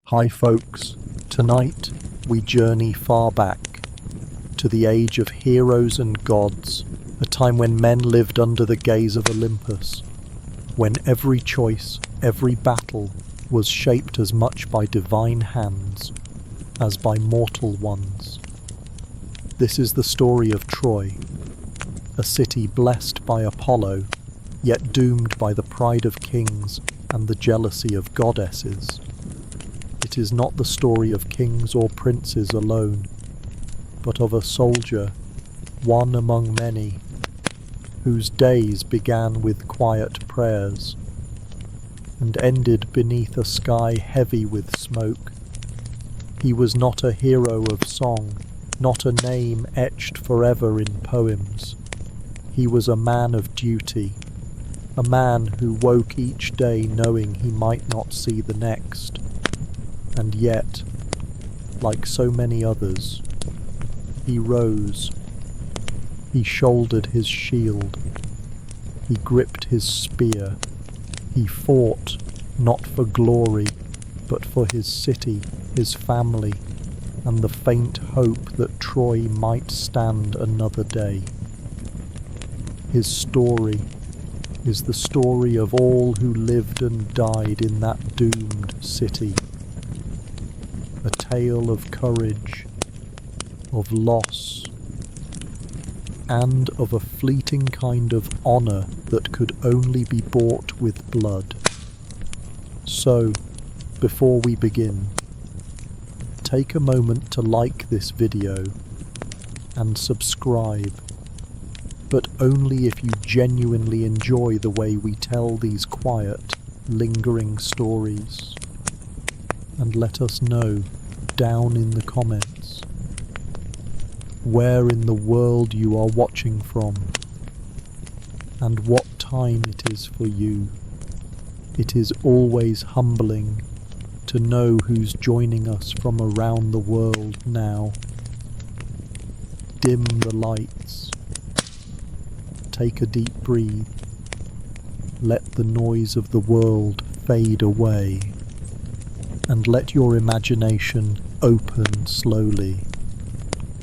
Hi folks, tonight we journey far back to the age of heroes and gods, a time when men lived under the gaze of Olympus, when every choice, every battle was shaped as much by divine hands as by mortal ones. This is the story of Troy, a city blessed by Apollo, yet doomed by the pride of kings and the jealousy of goddesses. It is not the story of kings or princes alone, but of a soldier, one among many, whose days began with quiet prayers and ended beneath a sky heavy with smoke. He was not a hero of song, not a name etched forever in poems. He was a man of duty, a man who woke each day knowing he might not see the next. And yet, like so many others, he rose. He shouldered his shield. He gripped his spear. He fought, not for glory, but for his city, his family, and the faint hope that Troy might stand another day. His story is the story of all who lived and died in that doomed city. A tale of courage, of loss, and of a fleeting kind of honor that could only be bought with blood. So, before we begin, take a moment to like this video and subscribe, but only if you genuinely enjoy the way we tell these quiet, lingering stories. And let us know down in the comments where in the world you are watching from and what time it is for you. It is always humbling to know who's joining us from around the world now. Dim the lights. Take a deep breath. Let the noise of the world fade away. And let your imagination open slowly.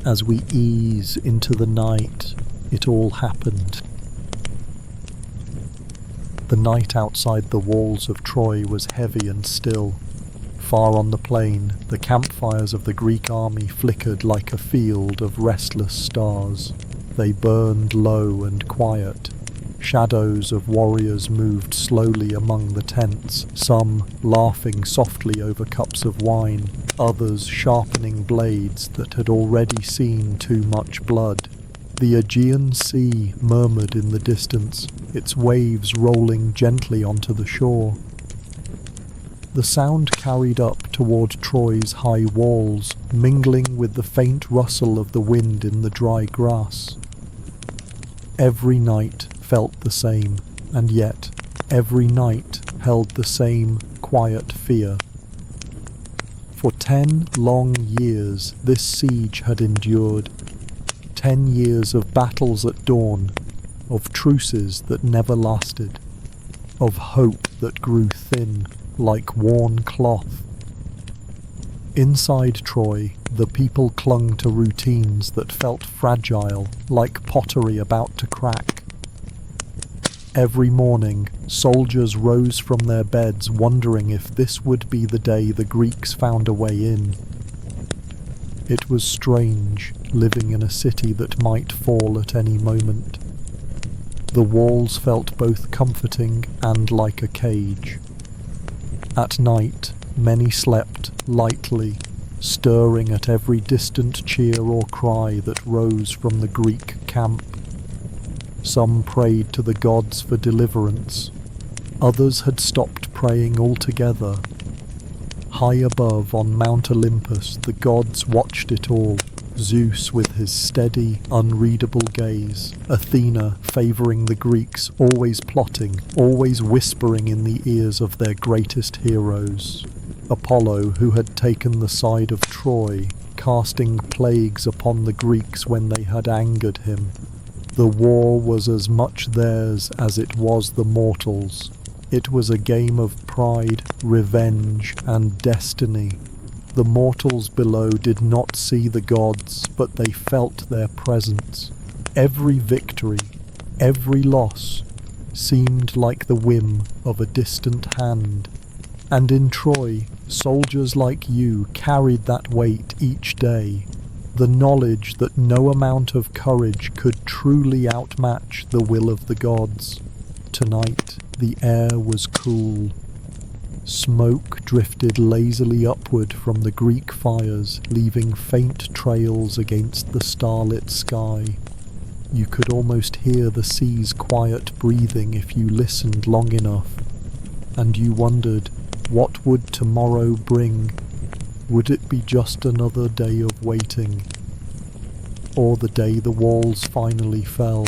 As we ease into the night, it all happened. The night outside the walls of Troy was heavy and still. Far on the plain, the campfires of the Greek army flickered like a field of restless stars. They burned low and quiet. Shadows of warriors moved slowly among the tents, some laughing softly over cups of wine, others sharpening blades that had already seen too much blood. The Aegean Sea murmured in the distance, its waves rolling gently onto the shore. The sound carried up toward Troy's high walls, mingling with the faint rustle of the wind in the dry grass. Every night felt the same, and yet every night held the same quiet fear. For 10 long years this siege had endured, 10 years of battles at dawn, of truces that never lasted, of hope that grew thin like worn cloth. Inside Troy, the people clung to routines that felt fragile, like pottery about to crack. Every morning, soldiers rose from their beds wondering if this would be the day the Greeks found a way in. It was strange, living in a city that might fall at any moment. The walls felt both comforting and like a cage. At night, many slept lightly, stirring at every distant cheer or cry that rose from the Greek camp. Some prayed to the gods for deliverance. Others had stopped praying altogether. High above on Mount Olympus, the gods watched it all. Zeus with his steady, unreadable gaze. Athena favoring the Greeks, always plotting, always whispering in the ears of their greatest heroes. Apollo, who had taken the side of Troy, casting plagues upon the Greeks when they had angered him. The war was as much theirs as it was the mortals. It was a game of pride, revenge, and destiny. The mortals below did not see the gods, but they felt their presence. Every victory, every loss, seemed like the whim of a distant hand. And in Troy, soldiers like you carried that weight each day, the knowledge that no amount of courage could truly outmatch the will of the gods. Tonight, the air was cool. Smoke drifted lazily upward from the Greek fires, leaving faint trails against the starlit sky. You could almost hear the sea's quiet breathing if you listened long enough, and you wondered, what would tomorrow bring? Would it be just another day of waiting? Or the day the walls finally fell?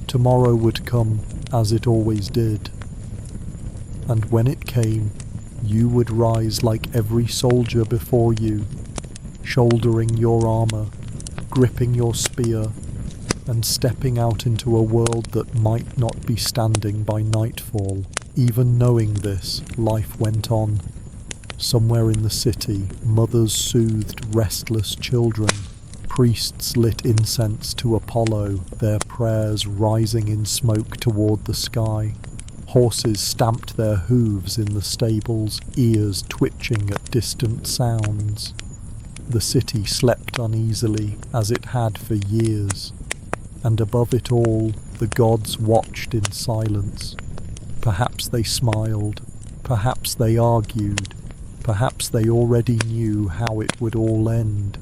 Tomorrow would come, as it always did. And when it came, you would rise like every soldier before you, shouldering your armor, gripping your spear, and stepping out into a world that might not be standing by nightfall. Even knowing this, life went on. Somewhere in the city, mothers soothed restless children. Priests lit incense to Apollo, their prayers rising in smoke toward the sky. Horses stamped their hooves in the stables, ears twitching at distant sounds. The city slept uneasily, as it had for years. And above it all, the gods watched in silence. Perhaps they smiled, perhaps they argued, perhaps they already knew how it would all end.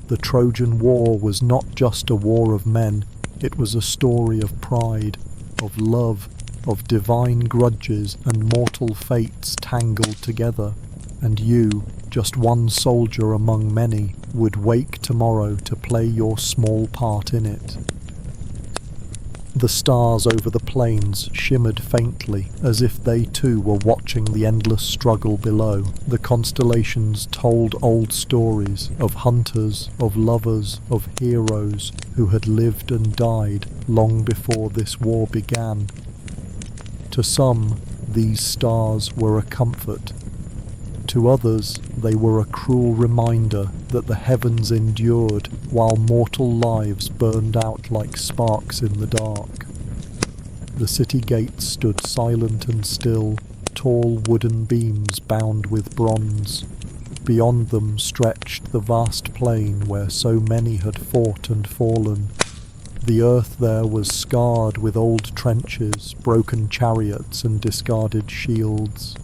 The Trojan War was not just a war of men, it was a story of pride, of love, of divine grudges and mortal fates tangled together. And you, just one soldier among many, would wake tomorrow to play your small part in it. The stars over the plains shimmered faintly, as if they too were watching the endless struggle below. The constellations told old stories of hunters, of lovers, of heroes who had lived and died long before this war began. To some, these stars were a comfort. To others, they were a cruel reminder that the heavens endured while mortal lives burned out like sparks in the dark. The city gates stood silent and still, tall wooden beams bound with bronze. Beyond them stretched the vast plain where so many had fought and fallen. The earth there was scarred with old trenches, broken chariots and discarded shields.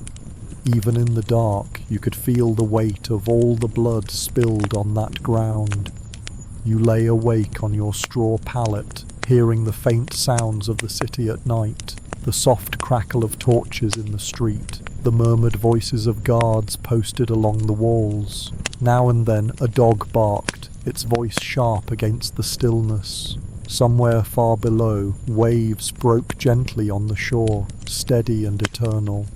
Even in the dark, you could feel the weight of all the blood spilled on that ground. You lay awake on your straw pallet, hearing the faint sounds of the city at night, the soft crackle of torches in the street, the murmured voices of guards posted along the walls. Now and then a dog barked, its voice sharp against the stillness. Somewhere far below, waves broke gently on the shore, steady and eternal.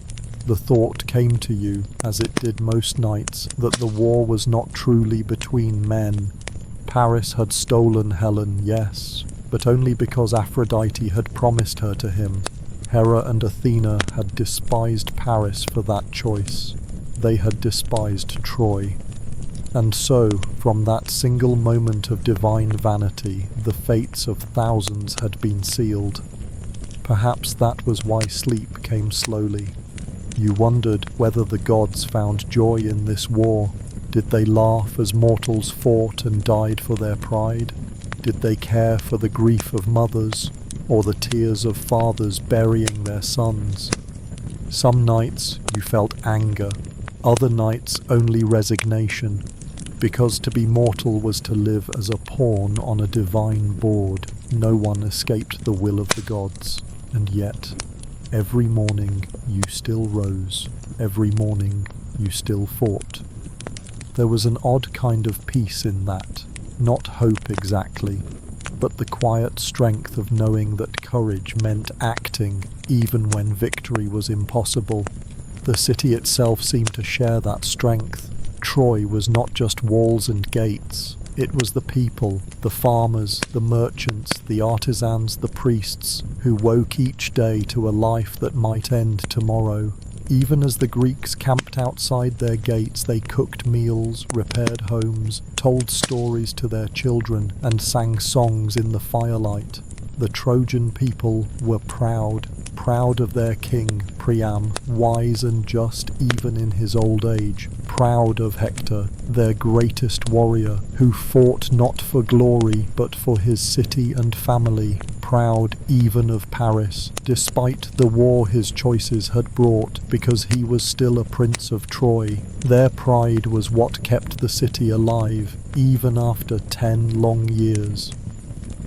The thought came to you, as it did most nights, that the war was not truly between men. Paris had stolen Helen, yes, but only because Aphrodite had promised her to him. Hera and Athena had despised Paris for that choice. They had despised Troy. And so, from that single moment of divine vanity, the fates of thousands had been sealed. Perhaps that was why sleep came slowly. You wondered whether the gods found joy in this war. Did they laugh as mortals fought and died for their pride? Did they care for the grief of mothers, or the tears of fathers burying their sons? Some nights you felt anger, other nights only resignation, because to be mortal was to live as a pawn on a divine board. No one escaped the will of the gods, and yet every morning you still rose, every morning you still fought. There was an odd kind of peace in that, not hope exactly, but the quiet strength of knowing that courage meant acting even when victory was impossible. The city itself seemed to share that strength. Troy was not just walls and gates, It was the people, the farmers, the merchants, the artisans, the priests, who woke each day to a life that might end tomorrow. Even as the Greeks camped outside their gates, they cooked meals, repaired homes, told stories to their children, and sang songs in the firelight. The Trojan people were proud of their king, Priam, wise and just even in his old age, proud of Hector, their greatest warrior, who fought not for glory but for his city and family, proud even of Paris, despite the war his choices had brought, because he was still a prince of Troy. Their pride was what kept the city alive, even after 10 long years.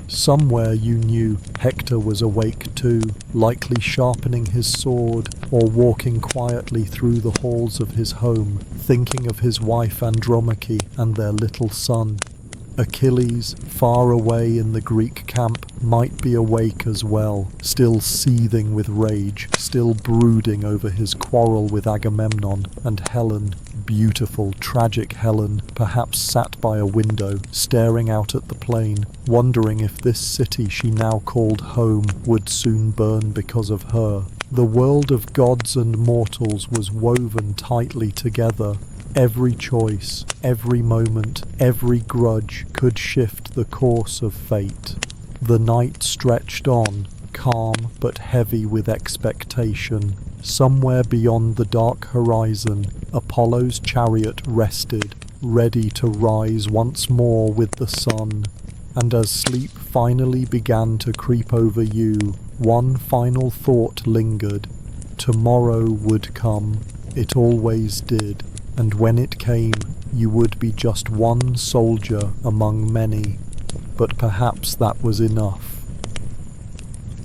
Somewhere you knew Hector was awake too, likely sharpening his sword or walking quietly through the halls of his home, thinking of his wife Andromache and their little son. Achilles, far away in the Greek camp, might be awake as well, still seething with rage, still brooding over his quarrel with Agamemnon, and Helen, beautiful, tragic Helen, perhaps sat by a window, staring out at the plain, wondering if this city she now called home would soon burn because of her. The world of gods and mortals was woven tightly together. Every choice, every moment, every grudge could shift the course of fate. The night stretched on, calm but heavy with expectation. Somewhere beyond the dark horizon, Apollo's chariot rested, ready to rise once more with the sun. And as sleep finally began to creep over you, one final thought lingered. Tomorrow would come. It always did. And when it came, you would be just one soldier among many. But perhaps that was enough.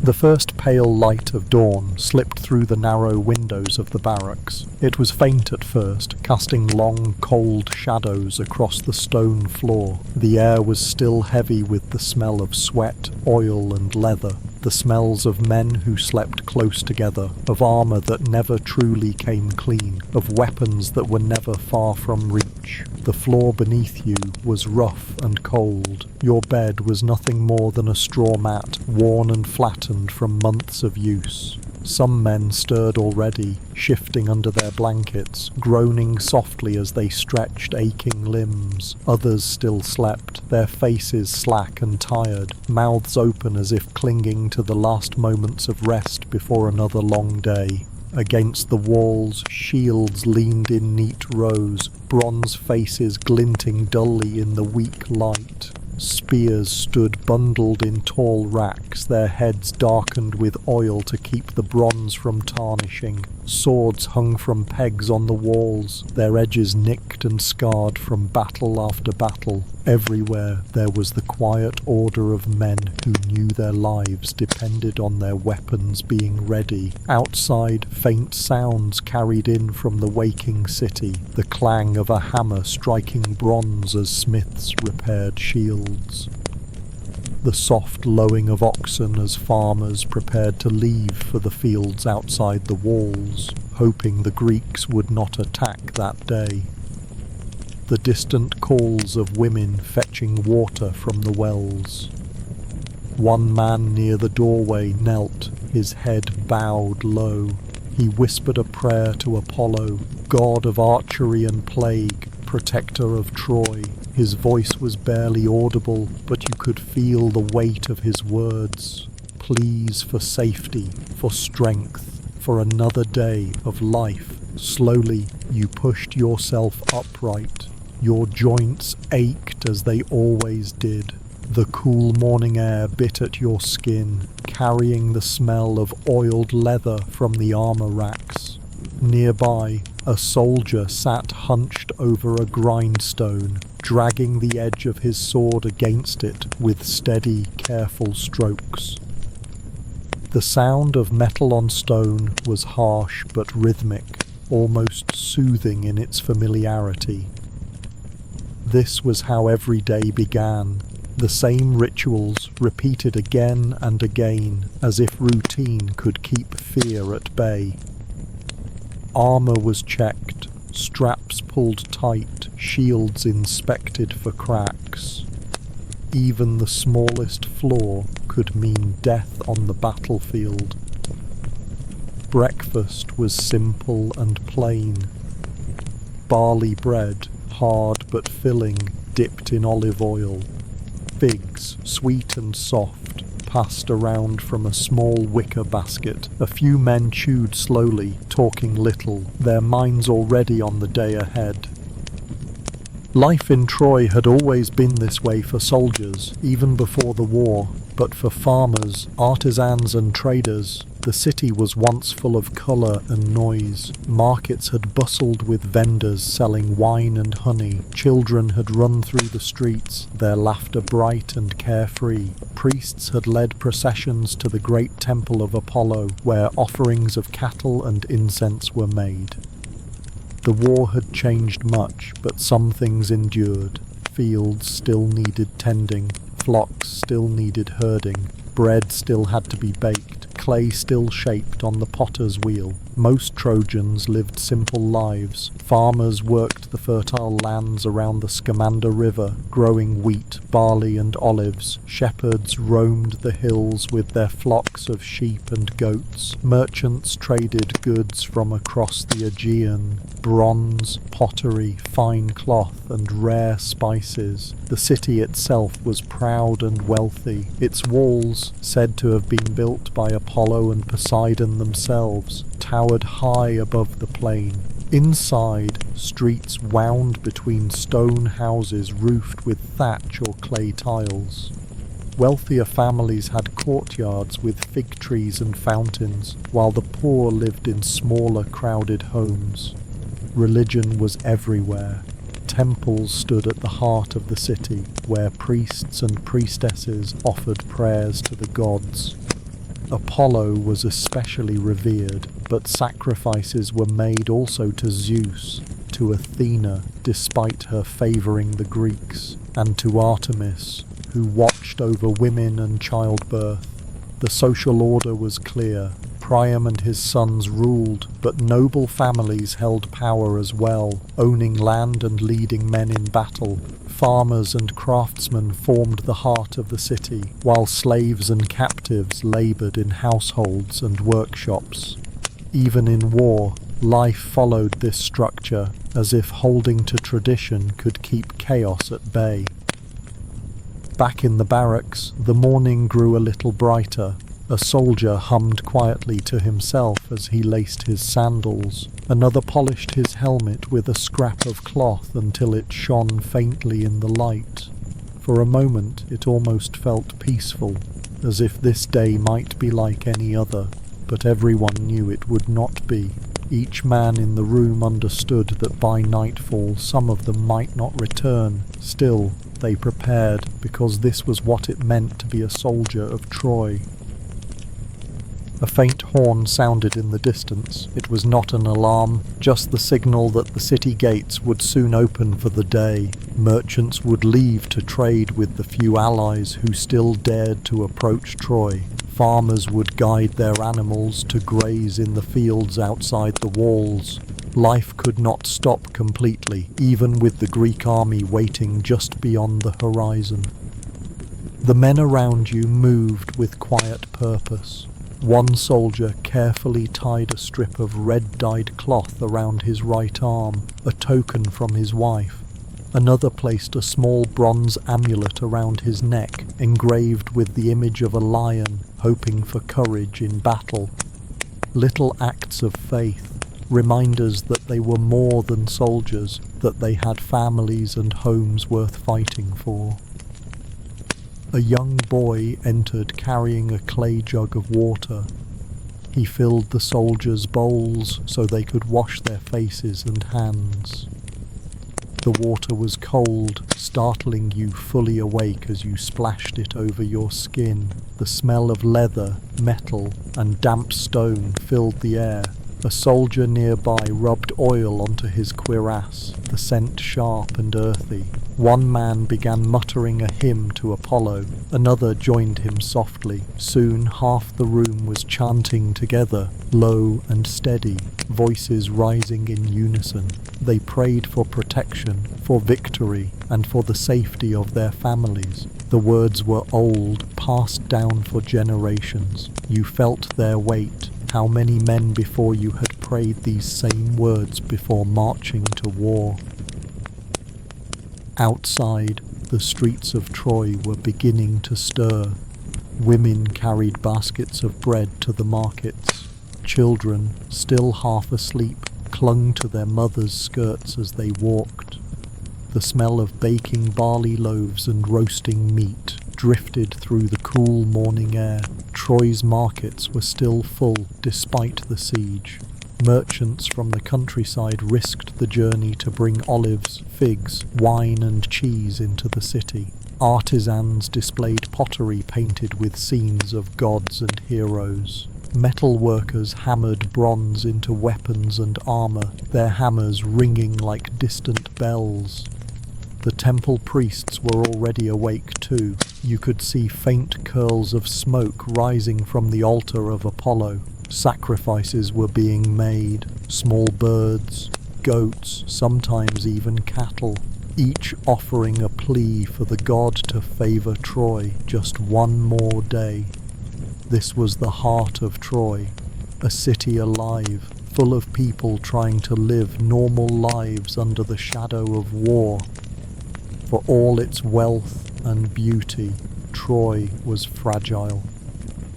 The first pale light of dawn slipped through the narrow windows of the barracks. It was faint at first, casting long, cold shadows across the stone floor. The air was still heavy with the smell of sweat, oil, and leather. The smells of men who slept close together, of armor that never truly came clean, of weapons that were never far from reach. The floor beneath you was rough and cold. Your bed was nothing more than a straw mat, worn and flattened from months of use. Some men stirred already, shifting under their blankets, groaning softly as they stretched aching limbs. Others still slept, their faces slack and tired, mouths open as if clinging to the last moments of rest before another long day. Against the walls, shields leaned in neat rows, bronze faces glinting dully in the weak light. Spears stood bundled in tall racks, their heads darkened with oil to keep the bronze from tarnishing. Swords hung from pegs on the walls, their edges nicked and scarred from battle after battle. Everywhere there was the quiet order of men who knew their lives depended on their weapons being ready. Outside, faint sounds carried in from the waking city, the clang of a hammer striking bronze as smiths repaired shields. The soft lowing of oxen as farmers prepared to leave for the fields outside the walls, hoping the Greeks would not attack that day. The distant calls of women fetching water from the wells. One man near the doorway knelt, his head bowed low. He whispered a prayer to Apollo, god of archery and plague, protector of Troy. His voice was barely audible, but you could feel the weight of his words. Pleas for safety, for strength, for another day of life. Slowly, you pushed yourself upright. Your joints ached as they always did. The cool morning air bit at your skin, carrying the smell of oiled leather from the armor racks. Nearby, a soldier sat hunched over a grindstone, dragging the edge of his sword against it with steady, careful strokes. The sound of metal on stone was harsh but rhythmic, almost soothing in its familiarity. This was how every day began, the same rituals repeated again and again, as if routine could keep fear at bay. Armor was checked, straps pulled tight, shields inspected for cracks. Even the smallest flaw could mean death on the battlefield. Breakfast was simple and plain. Barley bread, hard but filling, dipped in olive oil. Figs, sweet and soft, passed around from a small wicker basket. A few men chewed slowly, talking little, their minds already on the day ahead. Life in Troy had always been this way for soldiers, even before the war, but for farmers, artisans and traders, the city was once full of colour and noise. Markets had bustled with vendors selling wine and honey. Children had run through the streets, their laughter bright and carefree. Priests had led processions to the great temple of Apollo, where offerings of cattle and incense were made. The war had changed much, but some things endured. Fields still needed tending, flocks still needed herding, bread still had to be baked, clay still shaped on the potter's wheel. Most Trojans lived simple lives. Farmers worked the fertile lands around the Scamander River, growing wheat, barley and olives. Shepherds roamed the hills with their flocks of sheep and goats. Merchants traded goods from across the Aegean, bronze, pottery, fine cloth and rare spices. The city itself was proud and wealthy. Its walls, said to have been built by Apollo and Poseidon themselves, towered high above the plain. Inside, streets wound between stone houses roofed with thatch or clay tiles. Wealthier families had courtyards with fig trees and fountains, while the poor lived in smaller, crowded homes. Religion was everywhere. Temples stood at the heart of the city, where priests and priestesses offered prayers to the gods. Apollo was especially revered, but sacrifices were made also to Zeus, to Athena, despite her favouring the Greeks, and to Artemis, who watched over women and childbirth. The social order was clear. Priam and his sons ruled, but noble families held power as well, owning land and leading men in battle. Farmers and craftsmen formed the heart of the city, while slaves and captives laboured in households and workshops. Even in war, life followed this structure, as if holding to tradition could keep chaos at bay. Back in the barracks, the morning grew a little brighter. A soldier hummed quietly to himself as he laced his sandals. Another polished his helmet with a scrap of cloth until it shone faintly in the light. For a moment it almost felt peaceful, as if this day might be like any other, but everyone knew it would not be. Each man in the room understood that by nightfall some of them might not return. Still, they prepared, because this was what it meant to be a soldier of Troy. A faint horn sounded in the distance. It was not an alarm, just the signal that the city gates would soon open for the day. Merchants would leave to trade with the few allies who still dared to approach Troy. Farmers would guide their animals to graze in the fields outside the walls. Life could not stop completely, even with the Greek army waiting just beyond the horizon. The men around you moved with quiet purpose. One soldier carefully tied a strip of red-dyed cloth around his right arm, a token from his wife. Another placed a small bronze amulet around his neck, engraved with the image of a lion, hoping for courage in battle. Little acts of faith, reminders that they were more than soldiers, that they had families and homes worth fighting for. A young boy entered carrying a clay jug of water. He filled the soldiers' bowls so they could wash their faces and hands. The water was cold, startling you fully awake as you splashed it over your skin. The smell of leather, metal, and damp stone filled the air. A soldier nearby rubbed oil onto his cuirass, the scent sharp and earthy. One man began muttering a hymn to Apollo, another joined him softly. Soon half the room was chanting together, low and steady, voices rising in unison. They prayed for protection, for victory, and for the safety of their families. The words were old, passed down for generations. You felt their weight. How many men before you had prayed these same words before marching to war? Outside, the streets of Troy were beginning to stir. Women carried baskets of bread to the markets. Children, still half asleep, clung to their mothers' skirts as they walked. The smell of baking barley loaves and roasting meat drifted through the cool morning air. Troy's markets were still full despite the siege. Merchants from the countryside risked the journey to bring olives, figs, wine and cheese into the city. Artisans displayed pottery painted with scenes of gods and heroes. Metal workers hammered bronze into weapons and armor, their hammers ringing like distant bells. The temple priests were already awake too. You could see faint curls of smoke rising from the altar of Apollo. Sacrifices were being made, small birds, goats, sometimes even cattle, each offering a plea for the god to favor Troy just one more day. This was the heart of Troy, a city alive, full of people trying to live normal lives under the shadow of war. For all its wealth and beauty, Troy was fragile.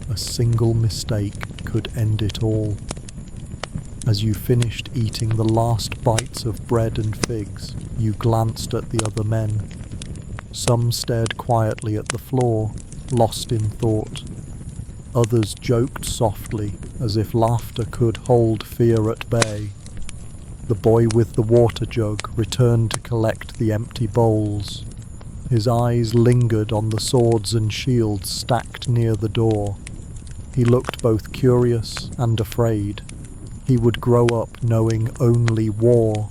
A single mistake could end it all. As you finished eating the last bites of bread and figs, you glanced at the other men. Some stared quietly at the floor, lost in thought. Others joked softly, as if laughter could hold fear at bay. The boy with the water jug returned to collect the empty bowls. His eyes lingered on the swords and shields stacked near the door. He looked both curious and afraid. He would grow up knowing only war,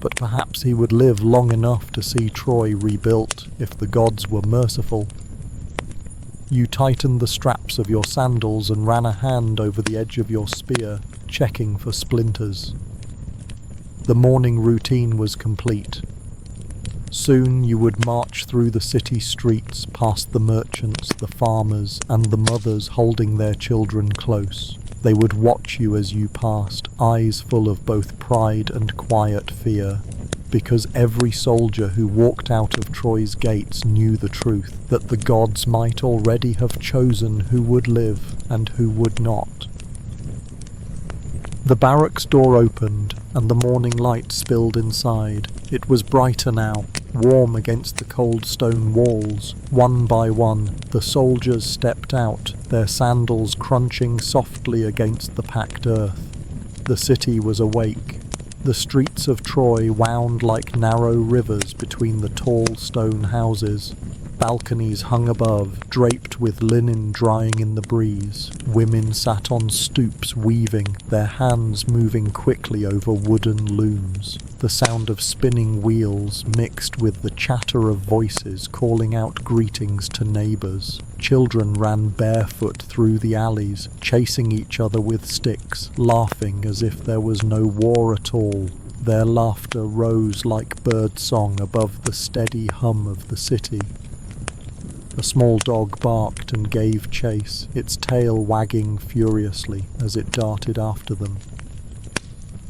but perhaps he would live long enough to see Troy rebuilt if the gods were merciful. You tightened the straps of your sandals and ran a hand over the edge of your spear, checking for splinters. The morning routine was complete. Soon you would march through the city streets, past the merchants, the farmers, and the mothers holding their children close. They would watch you as you passed, eyes full of both pride and quiet fear, because every soldier who walked out of Troy's gates knew the truth, that the gods might already have chosen who would live and who would not. The barracks door opened, and the morning light spilled inside. It was brighter now, warm against the cold stone walls. One by one, the soldiers stepped out, their sandals crunching softly against the packed earth. The city was awake. The streets of Troy wound like narrow rivers between the tall stone houses. Balconies hung above, draped with linen drying in the breeze. Women sat on stoops weaving, their hands moving quickly over wooden looms. The sound of spinning wheels mixed with the chatter of voices calling out greetings to neighbours. Children ran barefoot through the alleys, chasing each other with sticks, laughing as if there was no war at all. Their laughter rose like birdsong above the steady hum of the city. A small dog barked and gave chase, its tail wagging furiously as it darted after them.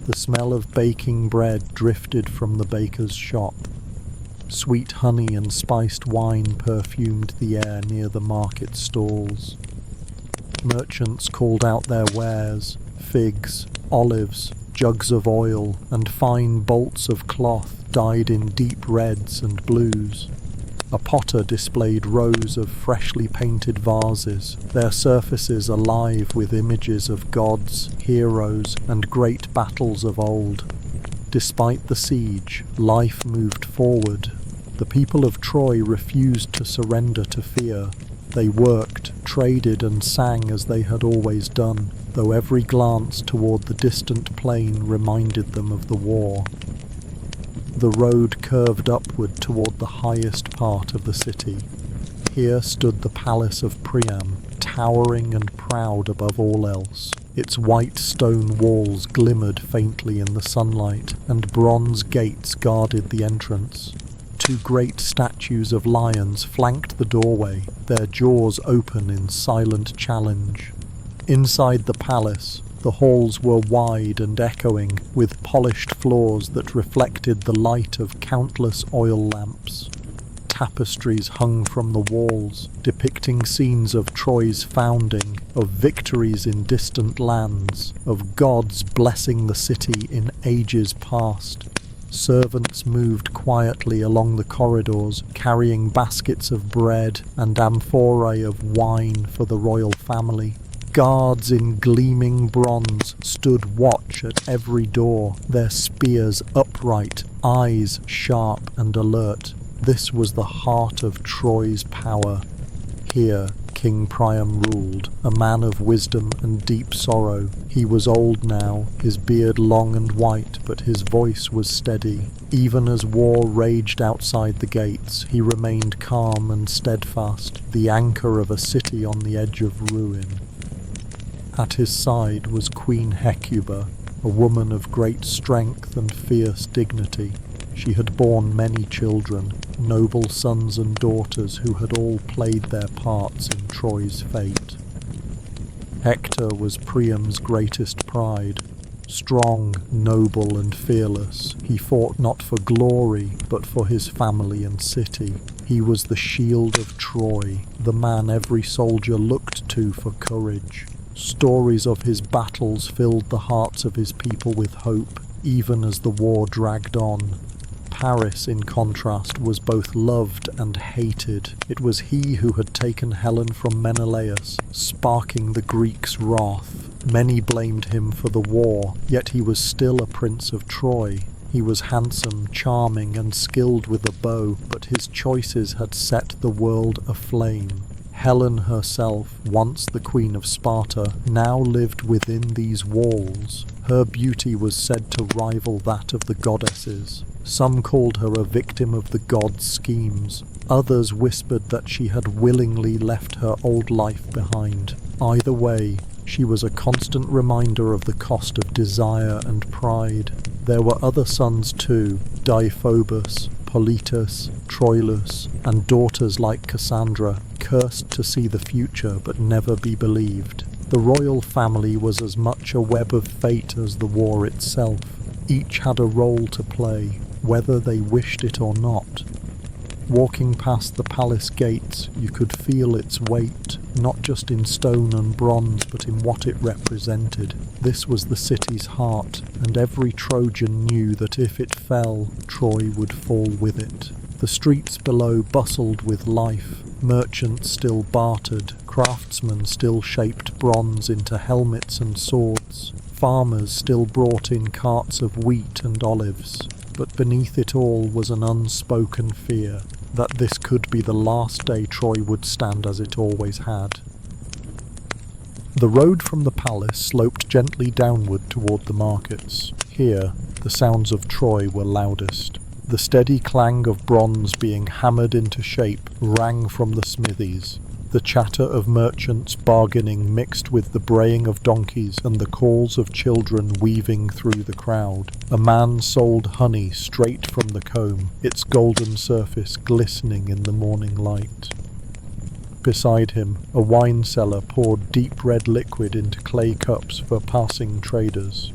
The smell of baking bread drifted from the baker's shop. Sweet honey and spiced wine perfumed the air near the market stalls. Merchants called out their wares, figs, olives, jugs of oil, and fine bolts of cloth dyed in deep reds and blues. A potter displayed rows of freshly painted vases, their surfaces alive with images of gods, heroes, and great battles of old. Despite the siege, life moved forward. The people of Troy refused to surrender to fear. They worked, traded, and sang as they had always done. though every glance toward the distant plain reminded them of the war. The road curved upward toward the highest part of the city. Here stood the palace of Priam, towering and proud above all else. Its white stone walls glimmered faintly in the sunlight, and bronze gates guarded the entrance. Two great statues of lions flanked the doorway, their jaws open in silent challenge. Inside the palace, the halls were wide and echoing, with polished floors that reflected the light of countless oil lamps. Tapestries hung from the walls, depicting scenes of Troy's founding, of victories in distant lands, of gods blessing the city in ages past. Servants moved quietly along the corridors, carrying baskets of bread and amphorae of wine for the royal family. Guards in gleaming bronze stood watch at every door, their spears upright, eyes sharp and alert. This was the heart of Troy's power. Here King Priam ruled, a man of wisdom and deep sorrow. He was old now, his beard long and white, but his voice was steady. Even as war raged outside the gates, he remained calm and steadfast, the anchor of a city on the edge of ruin. At his side was Queen Hecuba, a woman of great strength and fierce dignity. She had borne many children, noble sons and daughters who had all played their parts in Troy's fate. Hector was Priam's greatest pride. Strong, noble and fearless, he fought not for glory, but for his family and city. He was the shield of Troy, the man every soldier looked to for courage. Stories of his battles filled the hearts of his people with hope, even as the war dragged on. Paris, in contrast, was both loved and hated. It was he who had taken Helen from Menelaus, sparking the Greeks' wrath. Many blamed him for the war, yet he was still a prince of Troy. He was handsome, charming, and skilled with a bow, but his choices had set the world aflame. Helen herself, once the queen of Sparta, now lived within these walls. Her beauty was said to rival that of the goddesses. Some called her a victim of the gods' schemes. Others whispered that she had willingly left her old life behind. Either way, she was a constant reminder of the cost of desire and pride. There were other sons too, Deiphobus, Politus, Troilus, and daughters like Cassandra, cursed to see the future but never be believed. The royal family was as much a web of fate as the war itself. Each had a role to play, whether they wished it or not. Walking past the palace gates, you could feel its weight, not just in stone and bronze, but in what it represented. This was the city's heart, and every Trojan knew that if it fell, Troy would fall with it. The streets below bustled with life. Merchants still bartered, craftsmen still shaped bronze into helmets and swords. Farmers still brought in carts of wheat and olives. But beneath it all was an unspoken fear that this could be the last day Troy would stand as it always had. The road from the palace sloped gently downward toward the markets. Here, the sounds of Troy were loudest. The steady clang of bronze being hammered into shape rang from the smithies. The chatter of merchants bargaining mixed with the braying of donkeys and the calls of children weaving through the crowd. A man sold honey straight from the comb, its golden surface glistening in the morning light. Beside him, a wine seller poured deep red liquid into clay cups for passing traders.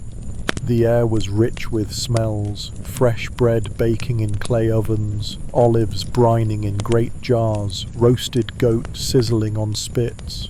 The air was rich with smells, fresh bread baking in clay ovens, olives brining in great jars, roasted goat sizzling on spits.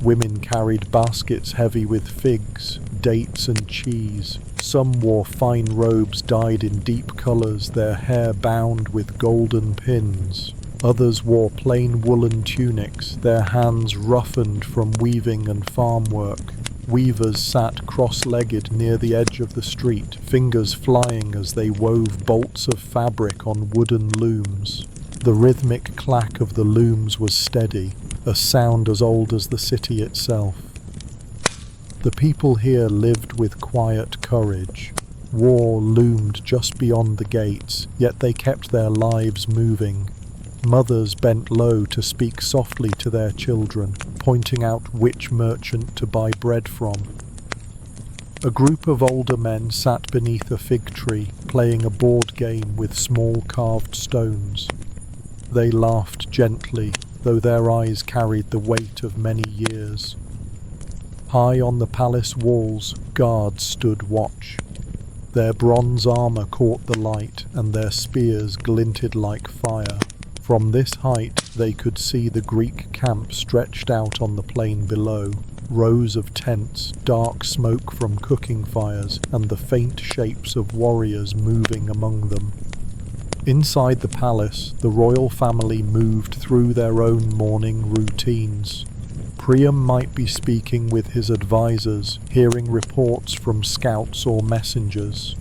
Women carried baskets heavy with figs, dates and cheese. Some wore fine robes dyed in deep colours, their hair bound with golden pins. Others wore plain woolen tunics, their hands roughened from weaving and farm work. Weavers sat cross-legged near the edge of the street, fingers flying as they wove bolts of fabric on wooden looms. The rhythmic clack of the looms was steady, a sound as old as the city itself. The people here lived with quiet courage. War loomed just beyond the gates, yet they kept their lives moving. Mothers bent low to speak softly to their children, pointing out which merchant to buy bread from. A group of older men sat beneath a fig tree, playing a board game with small carved stones. They laughed gently, though their eyes carried the weight of many years. High on the palace walls, guards stood watch. Their bronze armor caught the light, and their spears glinted like fire. From this height, they could see the Greek camp stretched out on the plain below. Rows of tents, dark smoke from cooking fires, and the faint shapes of warriors moving among them. Inside the palace, the royal family moved through their own morning routines. Priam might be speaking with his advisors, hearing reports from scouts or messengers.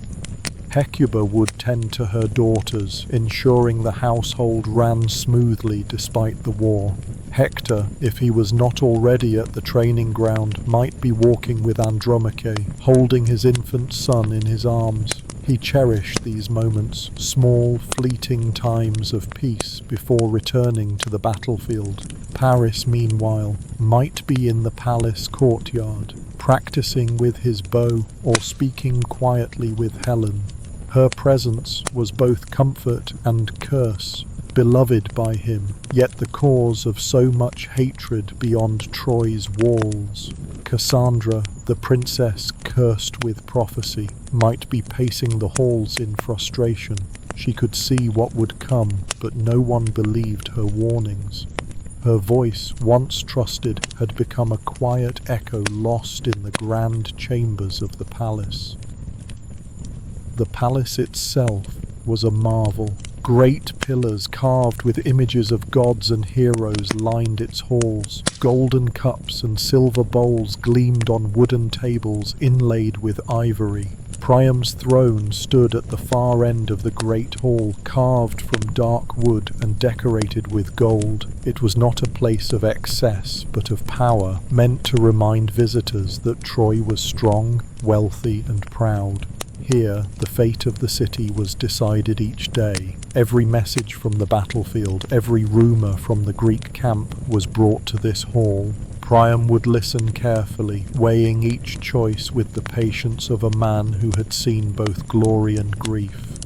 Hecuba would tend to her daughters, ensuring the household ran smoothly despite the war. Hector, if he was not already at the training ground, might be walking with Andromache, holding his infant son in his arms. He cherished these moments, small, fleeting times of peace before returning to the battlefield. Paris, meanwhile, might be in the palace courtyard, practicing with his bow or speaking quietly with Helen. Her presence was both comfort and curse, beloved by him, yet the cause of so much hatred beyond Troy's walls. Cassandra, the princess cursed with prophecy, might be pacing the halls in frustration. She could see what would come, but no one believed her warnings. Her voice, once trusted, had become a quiet echo lost in the grand chambers of the palace. The palace itself was a marvel. Great pillars carved with images of gods and heroes lined its halls. Golden cups and silver bowls gleamed on wooden tables inlaid with ivory. Priam's throne stood at the far end of the great hall, carved from dark wood and decorated with gold. It was not a place of excess, but of power, meant to remind visitors that Troy was strong, wealthy, and proud. Here, the fate of the city was decided each day. Every message from the battlefield, every rumor from the Greek camp was brought to this hall. Priam would listen carefully, weighing each choice with the patience of a man who had seen both glory and grief.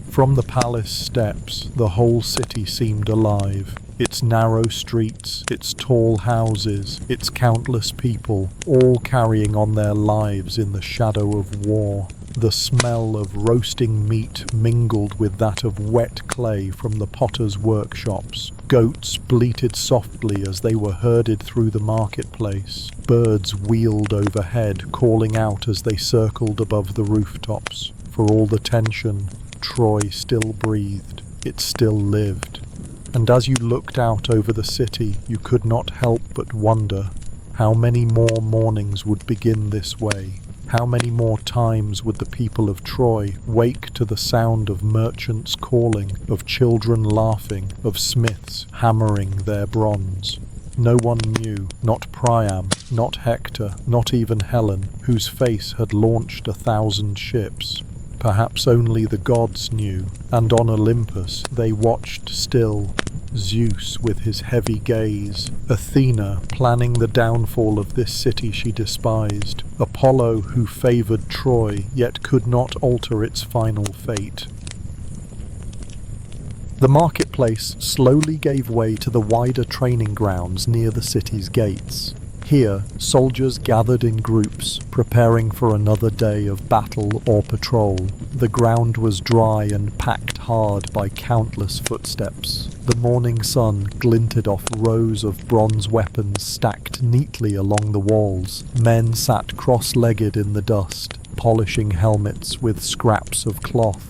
From the palace steps, the whole city seemed alive. Its narrow streets, its tall houses, its countless people, all carrying on their lives in the shadow of war. The smell of roasting meat mingled with that of wet clay from the potters' workshops. Goats bleated softly as they were herded through the marketplace. Birds wheeled overhead, calling out as they circled above the rooftops. For all the tension, Troy still breathed. It still lived. And as you looked out over the city, you could not help but wonder how many more mornings would begin this way. How many more times would the people of Troy wake to the sound of merchants calling, of children laughing, of smiths hammering their bronze? No one knew, not Priam, not Hector, not even Helen, whose face had launched 1,000 ships. Perhaps only the gods knew, and on Olympus they watched still. Zeus with his heavy gaze, Athena planning the downfall of this city she despised, Apollo who favoured Troy yet could not alter its final fate. The marketplace slowly gave way to the wider training grounds near the city's gates. Here, soldiers gathered in groups, preparing for another day of battle or patrol. The ground was dry and packed hard by countless footsteps. The morning sun glinted off rows of bronze weapons stacked neatly along the walls. Men sat cross-legged in the dust, polishing helmets with scraps of cloth.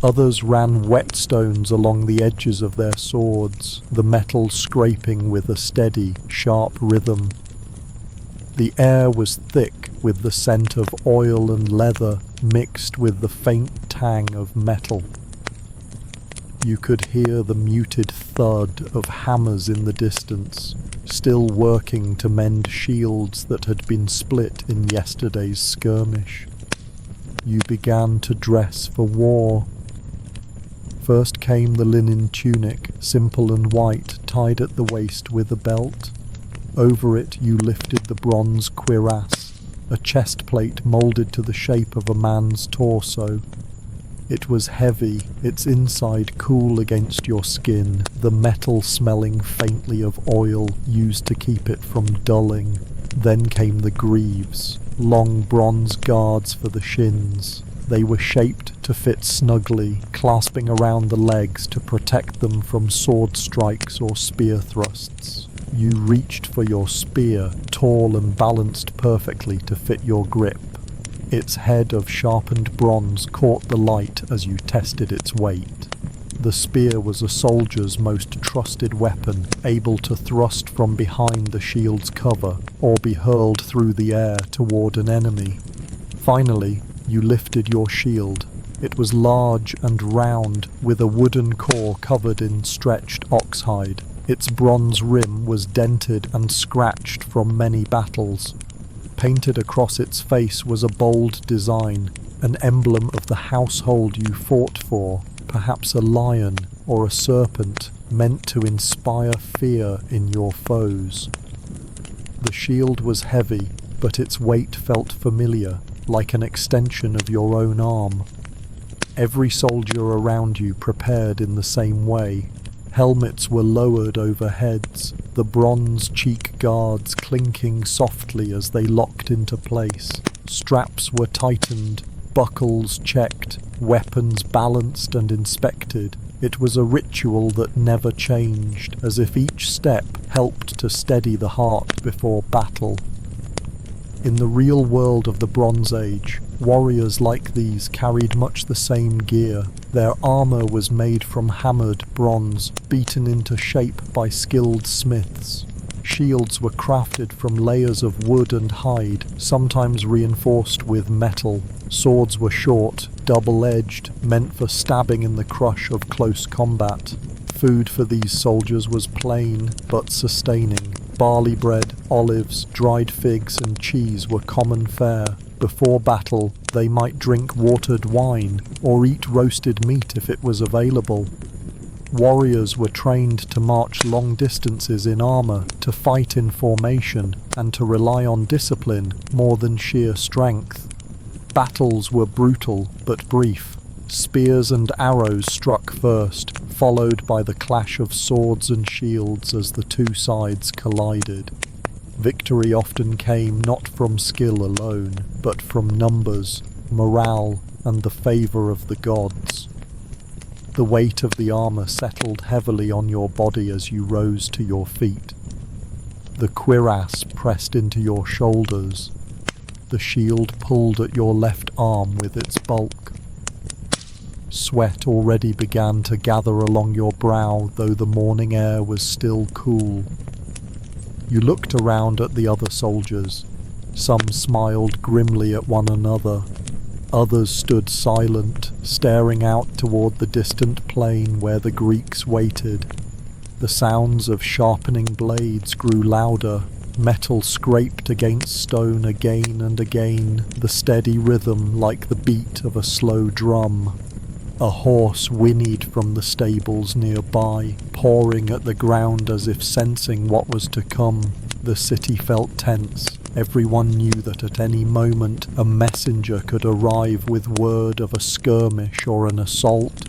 Others ran whetstones along the edges of their swords, the metal scraping with a steady, sharp rhythm. The air was thick with the scent of oil and leather mixed with the faint tang of metal. You could hear the muted thud of hammers in the distance, still working to mend shields that had been split in yesterday's skirmish. You began to dress for war. First came the linen tunic, simple and white, tied at the waist with a belt. Over it you lifted the bronze cuirass, a chest plate moulded to the shape of a man's torso. It was heavy, its inside cool against your skin, the metal smelling faintly of oil used to keep it from dulling. Then came the greaves, long bronze guards for the shins. They were shaped to fit snugly, clasping around the legs to protect them from sword strikes or spear thrusts. You reached for your spear, tall and balanced perfectly to fit your grip. Its head of sharpened bronze caught the light as you tested its weight. The spear was a soldier's most trusted weapon, able to thrust from behind the shield's cover or be hurled through the air toward an enemy. Finally, you lifted your shield. It was large and round, with a wooden core covered in stretched oxhide. Its bronze rim was dented and scratched from many battles. Painted across its face was a bold design, an emblem of the household you fought for, perhaps a lion or a serpent, meant to inspire fear in your foes. The shield was heavy, but its weight felt familiar, like an extension of your own arm. Every soldier around you prepared in the same way. Helmets were lowered over heads, the bronze cheek guards clinking softly as they locked into place. Straps were tightened, buckles checked, weapons balanced and inspected. It was a ritual that never changed, as if each step helped to steady the heart before battle. In the real world of the Bronze Age, warriors like these carried much the same gear. Their armour was made from hammered bronze, beaten into shape by skilled smiths. Shields were crafted from layers of wood and hide, sometimes reinforced with metal. Swords were short, double-edged, meant for stabbing in the crush of close combat. Food for these soldiers was plain, but sustaining. Barley bread, olives, dried figs and cheese were common fare. Before battle, they might drink watered wine, or eat roasted meat if it was available. Warriors were trained to march long distances in armour, to fight in formation, and to rely on discipline more than sheer strength. Battles were brutal, but brief. Spears and arrows struck first, followed by the clash of swords and shields as the two sides collided. Victory often came not from skill alone, but from numbers, morale, and the favour of the gods. The weight of the armour settled heavily on your body as you rose to your feet. The cuirass pressed into your shoulders. The shield pulled at your left arm with its bulk. Sweat already began to gather along your brow, though the morning air was still cool. You looked around at the other soldiers. Some smiled grimly at one another. Others stood silent, staring out toward the distant plain where the Greeks waited. The sounds of sharpening blades grew louder. Metal scraped against stone again and again, the steady rhythm like the beat of a slow drum. A horse whinnied from the stables nearby, pawing at the ground as if sensing what was to come. The city felt tense. Everyone knew that at any moment a messenger could arrive with word of a skirmish or an assault.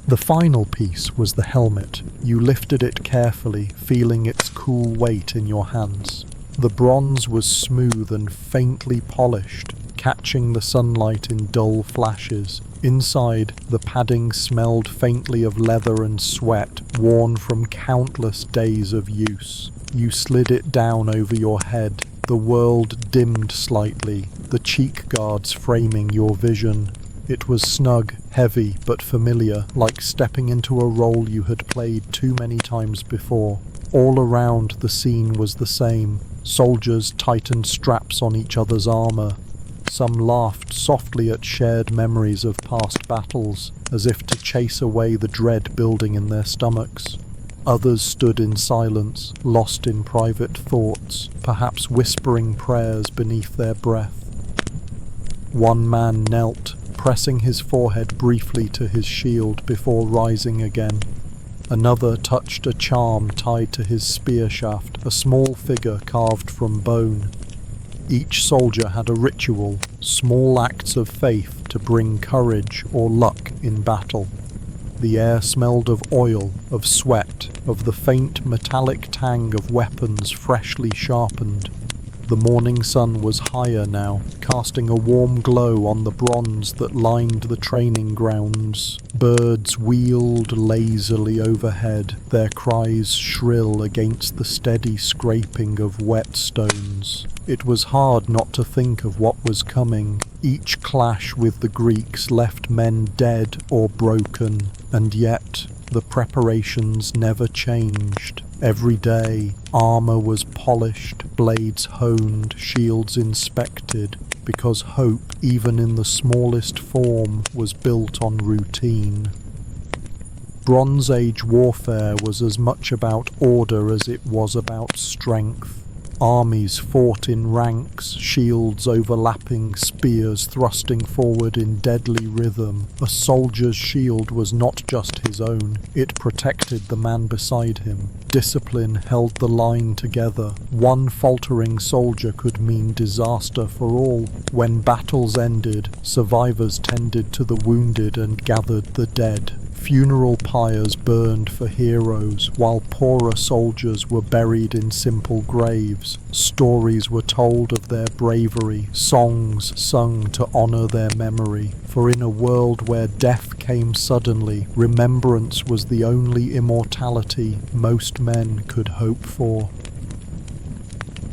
The final piece was the helmet. You lifted it carefully, feeling its cool weight in your hands. The bronze was smooth and faintly polished, catching the sunlight in dull flashes. Inside, the padding smelled faintly of leather and sweat, worn from countless days of use. You slid it down over your head. The world dimmed slightly, the cheek guards framing your vision. It was snug, heavy, but familiar, like stepping into a role you had played too many times before. All around, the scene was the same. Soldiers tightened straps on each other's armour. Some laughed softly at shared memories of past battles, as if to chase away the dread building in their stomachs. Others stood in silence, lost in private thoughts, perhaps whispering prayers beneath their breath. One man knelt, pressing his forehead briefly to his shield before rising again. Another touched a charm tied to his spear shaft, a small figure carved from bone. Each soldier had a ritual, small acts of faith to bring courage or luck in battle. The air smelled of oil, of sweat, of the faint metallic tang of weapons freshly sharpened. The morning sun was higher now, casting a warm glow on the bronze that lined the training grounds. Birds wheeled lazily overhead, their cries shrill against the steady scraping of wet stones. It was hard not to think of what was coming. Each clash with the Greeks left men dead or broken, and yet the preparations never changed. Every day, armor was polished, blades honed, shields inspected, because hope, even in the smallest form, was built on routine. Bronze Age warfare was as much about order as it was about strength. Armies fought in ranks, shields overlapping, spears thrusting forward in deadly rhythm. A soldier's shield was not just his own, it protected the man beside him. Discipline held the line together. One faltering soldier could mean disaster for all. When battles ended, survivors tended to the wounded and gathered the dead. Funeral pyres burned for heroes, while poorer soldiers were buried in simple graves. Stories were told of their bravery, songs sung to honor their memory. For in a world where death came suddenly, remembrance was the only immortality most men could hope for.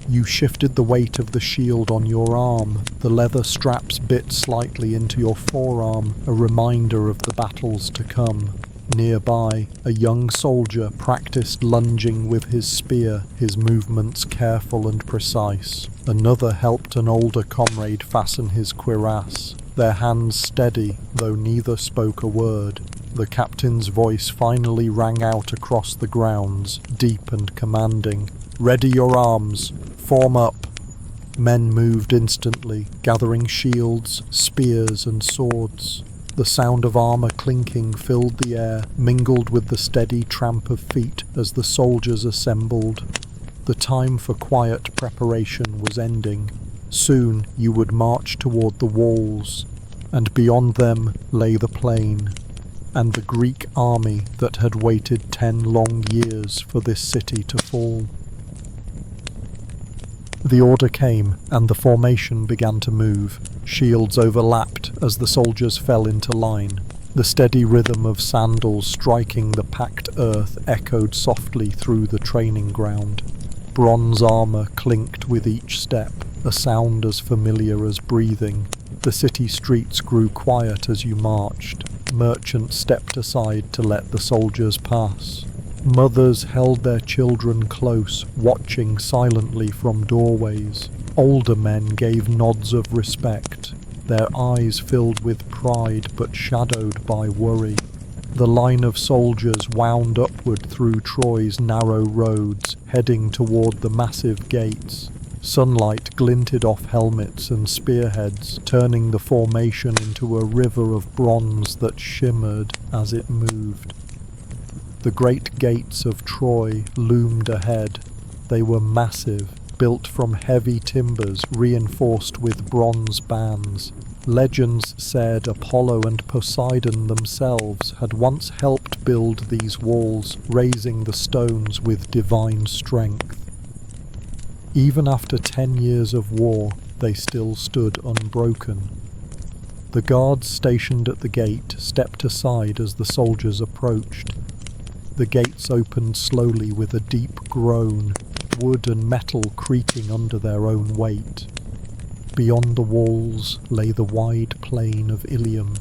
You shifted the weight of the shield on your arm. The leather straps bit slightly into your forearm, a reminder of the battles to come. Nearby, a young soldier practiced lunging with his spear, his movements careful and precise. Another helped an older comrade fasten his cuirass, their hands steady, though neither spoke a word. The captain's voice finally rang out across the grounds, deep and commanding. "Ready your arms! Form up!" Men moved instantly, gathering shields, spears and swords. The sound of armor clinking filled the air, mingled with the steady tramp of feet as the soldiers assembled. The time for quiet preparation was ending. Soon you would march toward the walls, and beyond them lay the plain, and the Greek army that had waited 10 long years for this city to fall. The order came, and the formation began to move. Shields overlapped as the soldiers fell into line. The steady rhythm of sandals striking the packed earth echoed softly through the training ground. Bronze armor clinked with each step, a sound as familiar as breathing. The city streets grew quiet as you marched. Merchants stepped aside to let the soldiers pass. Mothers held their children close, watching silently from doorways. Older men gave nods of respect, their eyes filled with pride but shadowed by worry. The line of soldiers wound upward through Troy's narrow roads, heading toward the massive gates. Sunlight glinted off helmets and spearheads, turning the formation into a river of bronze that shimmered as it moved. The great gates of Troy loomed ahead. They were massive, built from heavy timbers reinforced with bronze bands. Legends said Apollo and Poseidon themselves had once helped build these walls, raising the stones with divine strength. Even after 10 years of war, they still stood unbroken. The guards stationed at the gate stepped aside as the soldiers approached. The gates opened slowly with a deep groan, wood and metal creaking under their own weight. Beyond the walls lay the wide plain of Ilium.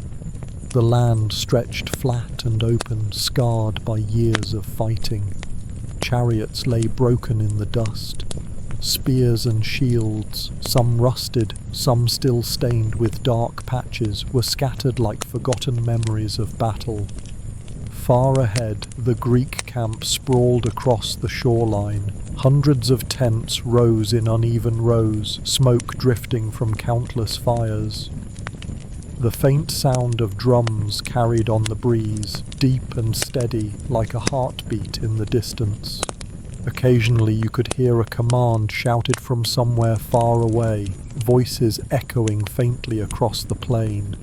The land stretched flat and open, scarred by years of fighting. Chariots lay broken in the dust. Spears and shields, some rusted, some still stained with dark patches, were scattered like forgotten memories of battle. Far ahead, the Greek camp sprawled across the shoreline. Hundreds of tents rose in uneven rows, smoke drifting from countless fires. The faint sound of drums carried on the breeze, deep and steady, like a heartbeat in the distance. Occasionally you could hear a command shouted from somewhere far away, voices echoing faintly across the plain.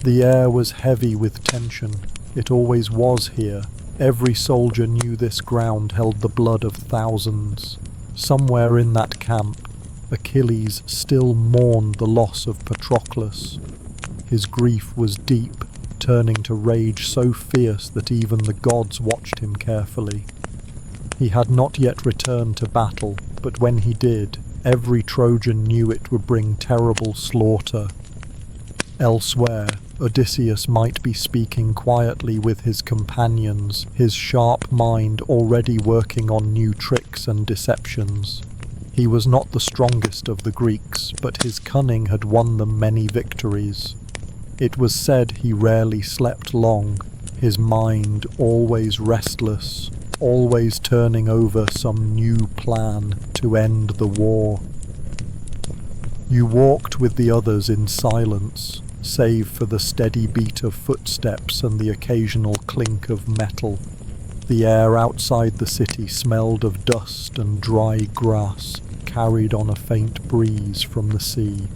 The air was heavy with tension. It always was here. Every soldier knew this ground held the blood of thousands. Somewhere in that camp, Achilles still mourned the loss of Patroclus. His grief was deep, turning to rage so fierce that even the gods watched him carefully. He had not yet returned to battle, but when he did, every Trojan knew it would bring terrible slaughter. Elsewhere, Odysseus might be speaking quietly with his companions, his sharp mind already working on new tricks and deceptions. He was not the strongest of the Greeks, but his cunning had won them many victories. It was said he rarely slept long, his mind always restless, always turning over some new plan to end the war. You walked with the others in silence, save for the steady beat of footsteps and the occasional clink of metal. The air outside the city smelled of dust and dry grass, carried on a faint breeze from the sea.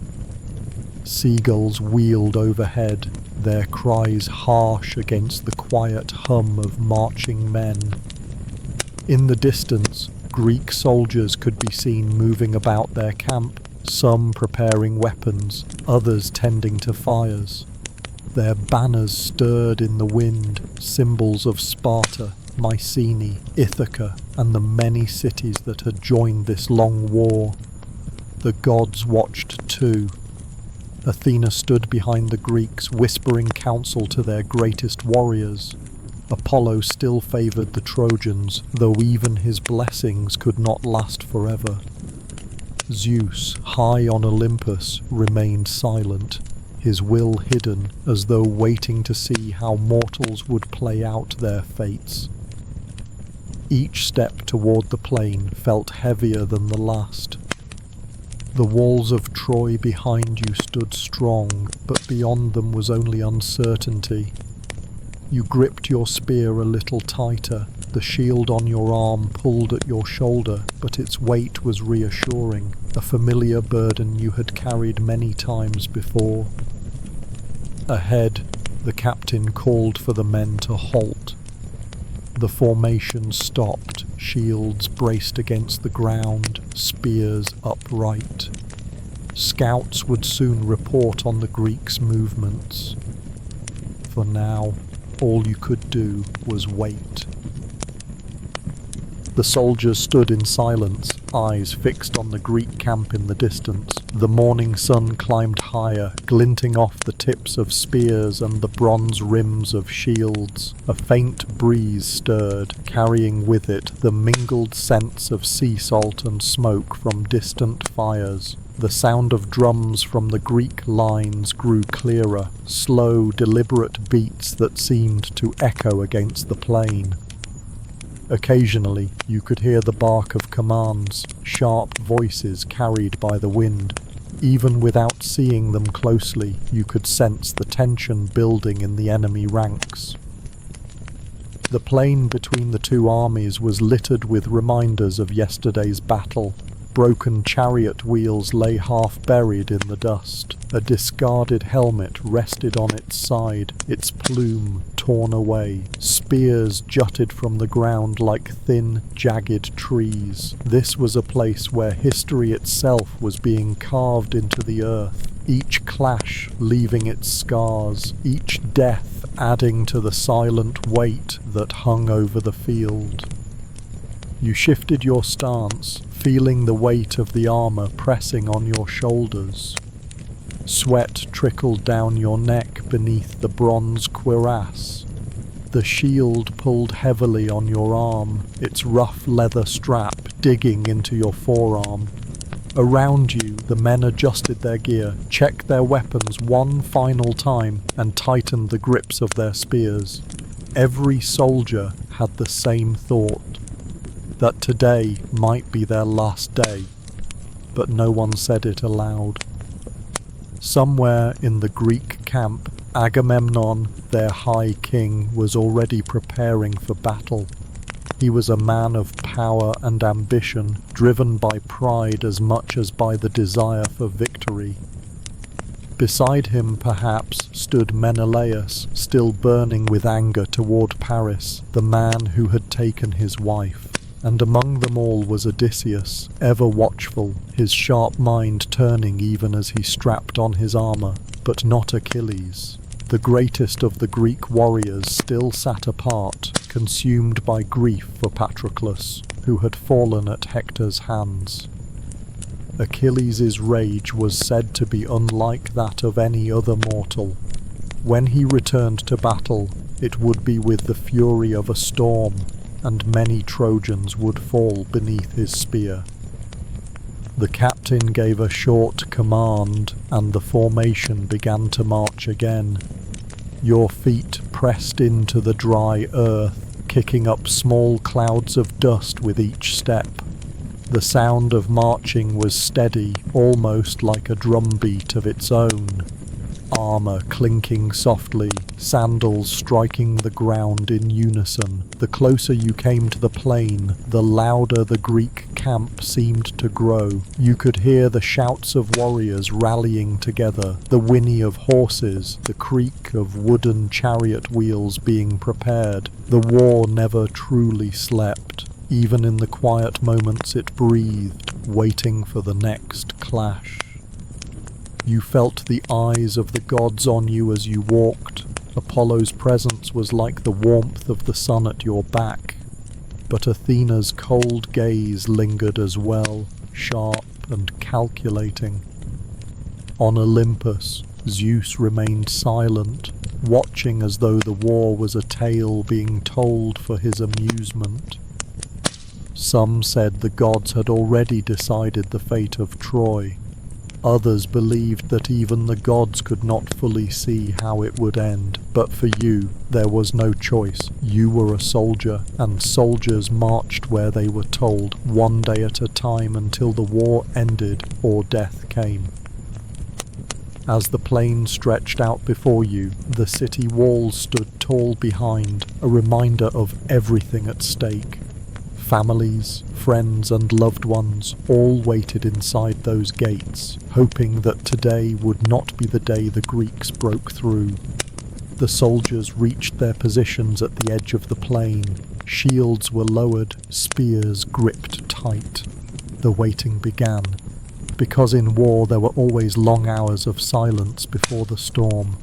Seagulls wheeled overhead, their cries harsh against the quiet hum of marching men. In the distance, Greek soldiers could be seen moving about their camp, some preparing weapons, others tending to fires. Their banners stirred in the wind, symbols of Sparta, Mycenae, Ithaca, and the many cities that had joined this long war. The gods watched too. Athena stood behind the Greeks, whispering counsel to their greatest warriors. Apollo still favoured the Trojans, though even his blessings could not last forever. Zeus, high on Olympus, remained silent, his will hidden, as though waiting to see how mortals would play out their fates. Each step toward the plain felt heavier than the last. The walls of Troy behind you stood strong, but beyond them was only uncertainty. You gripped your spear a little tighter, the shield on your arm pulled at your shoulder, but its weight was reassuring, a familiar burden you had carried many times before. Ahead, the captain called for the men to halt. The formation stopped, shields braced against the ground, spears upright. Scouts would soon report on the Greeks' movements. For now, all you could do was wait. The soldiers stood in silence, eyes fixed on the Greek camp in the distance. The morning sun climbed higher, glinting off the tips of spears and the bronze rims of shields. A faint breeze stirred, carrying with it the mingled scents of sea salt and smoke from distant fires. The sound of drums from the Greek lines grew clearer, slow, deliberate beats that seemed to echo against the plain. Occasionally, you could hear the bark of commands, sharp voices carried by the wind. Even without seeing them closely, you could sense the tension building in the enemy ranks. The plain between the two armies was littered with reminders of yesterday's battle. Broken chariot wheels lay half buried in the dust. A discarded helmet rested on its side, its plume torn away. Spears jutted from the ground like thin, jagged trees. This was a place where history itself was being carved into the earth, each clash leaving its scars, each death adding to the silent weight that hung over the field. You shifted your stance, feeling the weight of the armor pressing on your shoulders. Sweat trickled down your neck beneath the bronze cuirass. The shield pulled heavily on your arm, its rough leather strap digging into your forearm. Around you, the men adjusted their gear, checked their weapons one final time, and tightened the grips of their spears. Every soldier had the same thought, that today might be their last day, but no one said it aloud. Somewhere in the Greek camp, Agamemnon, their high king, was already preparing for battle. He was a man of power and ambition, driven by pride as much as by the desire for victory. Beside him, perhaps, stood Menelaus, still burning with anger toward Paris, the man who had taken his wife. And among them all was Odysseus, ever watchful, his sharp mind turning even as he strapped on his armour, but not Achilles. The greatest of the Greek warriors still sat apart, consumed by grief for Patroclus, who had fallen at Hector's hands. Achilles' rage was said to be unlike that of any other mortal. When he returned to battle, it would be with the fury of a storm, and many Trojans would fall beneath his spear. The captain gave a short command, and the formation began to march again. Your feet pressed into the dry earth, kicking up small clouds of dust with each step. The sound of marching was steady, almost like a drumbeat of its own. Armour clinking softly, sandals striking the ground in unison. The closer you came to the plain, the louder the Greek camp seemed to grow. You could hear the shouts of warriors rallying together, the whinny of horses, the creak of wooden chariot wheels being prepared. The war never truly slept. Even in the quiet moments it breathed, waiting for the next clash. You felt the eyes of the gods on you as you walked. Apollo's presence was like the warmth of the sun at your back. But Athena's cold gaze lingered as well, sharp and calculating. On Olympus, Zeus remained silent, watching as though the war was a tale being told for his amusement. Some said the gods had already decided the fate of Troy. Others believed that even the gods could not fully see how it would end. But for you, there was no choice. You were a soldier, and soldiers marched where they were told, one day at a time until the war ended or death came. As the plain stretched out before you, the city walls stood tall behind, a reminder of everything at stake. Families, friends and loved ones all waited inside those gates, hoping that today would not be the day the Greeks broke through. The soldiers reached their positions at the edge of the plain. Shields were lowered, spears gripped tight. The waiting began, because in war there were always long hours of silence before the storm.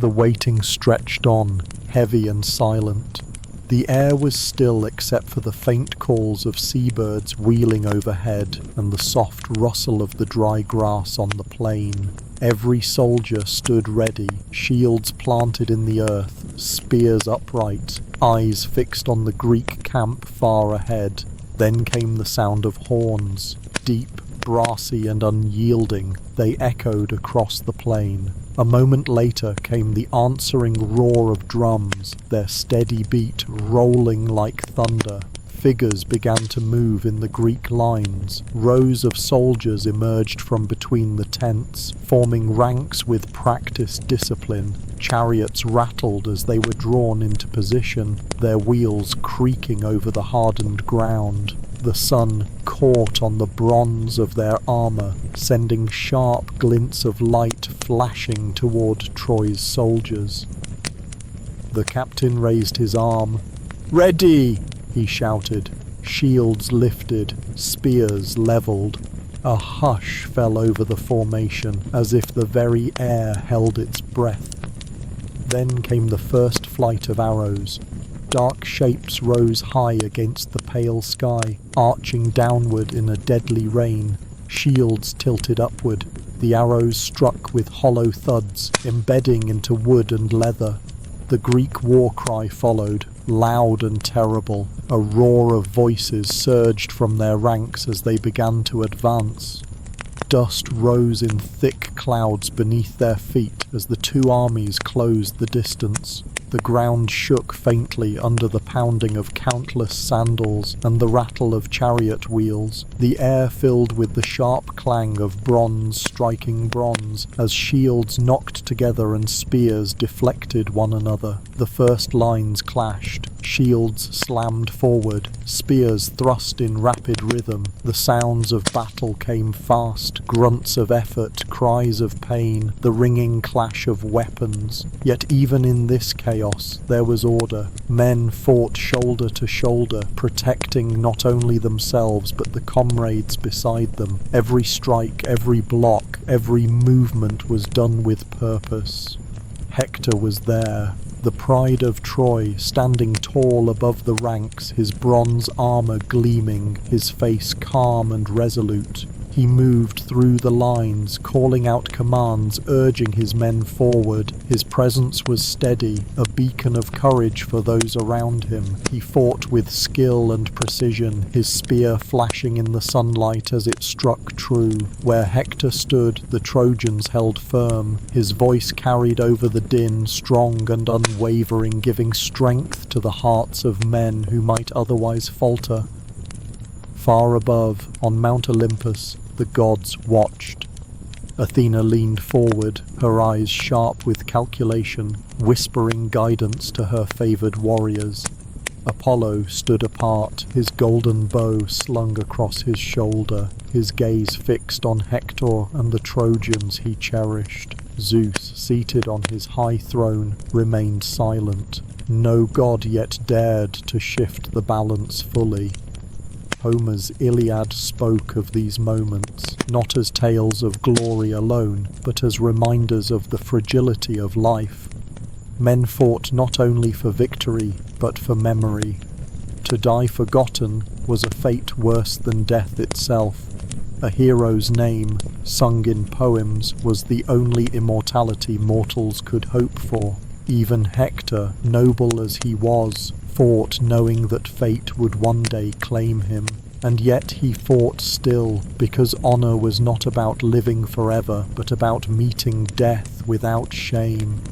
The waiting stretched on, heavy and silent. The air was still except for the faint calls of seabirds wheeling overhead and the soft rustle of the dry grass on the plain. Every soldier stood ready, shields planted in the earth, spears upright, eyes fixed on the Greek camp far ahead. Then came the sound of horns, deep, brassy and unyielding. They echoed across the plain. A moment later came the answering roar of drums, their steady beat rolling like thunder. Figures began to move in the Greek lines. Rows of soldiers emerged from between the tents, forming ranks with practiced discipline. Chariots rattled as they were drawn into position, their wheels creaking over the hardened ground. The sun caught on the bronze of their armour, sending sharp glints of light flashing toward Troy's soldiers. The captain raised his arm. "Ready!" he shouted, shields lifted, spears levelled. A hush fell over the formation, as if the very air held its breath. Then came the first flight of arrows. Dark shapes rose high against the pale sky, arching downward in a deadly rain. Shields tilted upward. The arrows struck with hollow thuds, embedding into wood and leather. The Greek war cry followed, loud and terrible. A roar of voices surged from their ranks as they began to advance. Dust rose in thick clouds beneath their feet as the two armies closed the distance. The ground shook faintly under the pounding of countless sandals and the rattle of chariot wheels. The air filled with the sharp clang of bronze striking bronze as shields knocked together and spears deflected one another. The first lines clashed. Shields slammed forward, spears thrust in rapid rhythm. The sounds of battle came fast, grunts of effort, cries of pain, the ringing clash of weapons. Yet even in this chaos, there was order. Men fought shoulder to shoulder, protecting not only themselves but the comrades beside them. Every strike, every block, every movement was done with purpose. Hector was there, the pride of Troy, standing tall above the ranks, his bronze armor gleaming, his face calm and resolute. He moved through the lines, calling out commands, urging his men forward. His presence was steady, a beacon of courage for those around him. He fought with skill and precision, his spear flashing in the sunlight as it struck true. Where Hector stood, the Trojans held firm. His voice carried over the din, strong and unwavering, giving strength to the hearts of men who might otherwise falter. Far above, on Mount Olympus, the gods watched. Athena leaned forward, her eyes sharp with calculation, whispering guidance to her favoured warriors. Apollo stood apart, his golden bow slung across his shoulder, his gaze fixed on Hector and the Trojans he cherished. Zeus, seated on his high throne, remained silent. No god yet dared to shift the balance fully. Homer's Iliad spoke of these moments, not as tales of glory alone, but as reminders of the fragility of life. Men fought not only for victory, but for memory. To die forgotten was a fate worse than death itself. A hero's name, sung in poems, was the only immortality mortals could hope for. Even Hector, noble as he was, fought knowing that fate would one day claim him. And yet he fought still, because honour was not about living forever, but about meeting death without shame.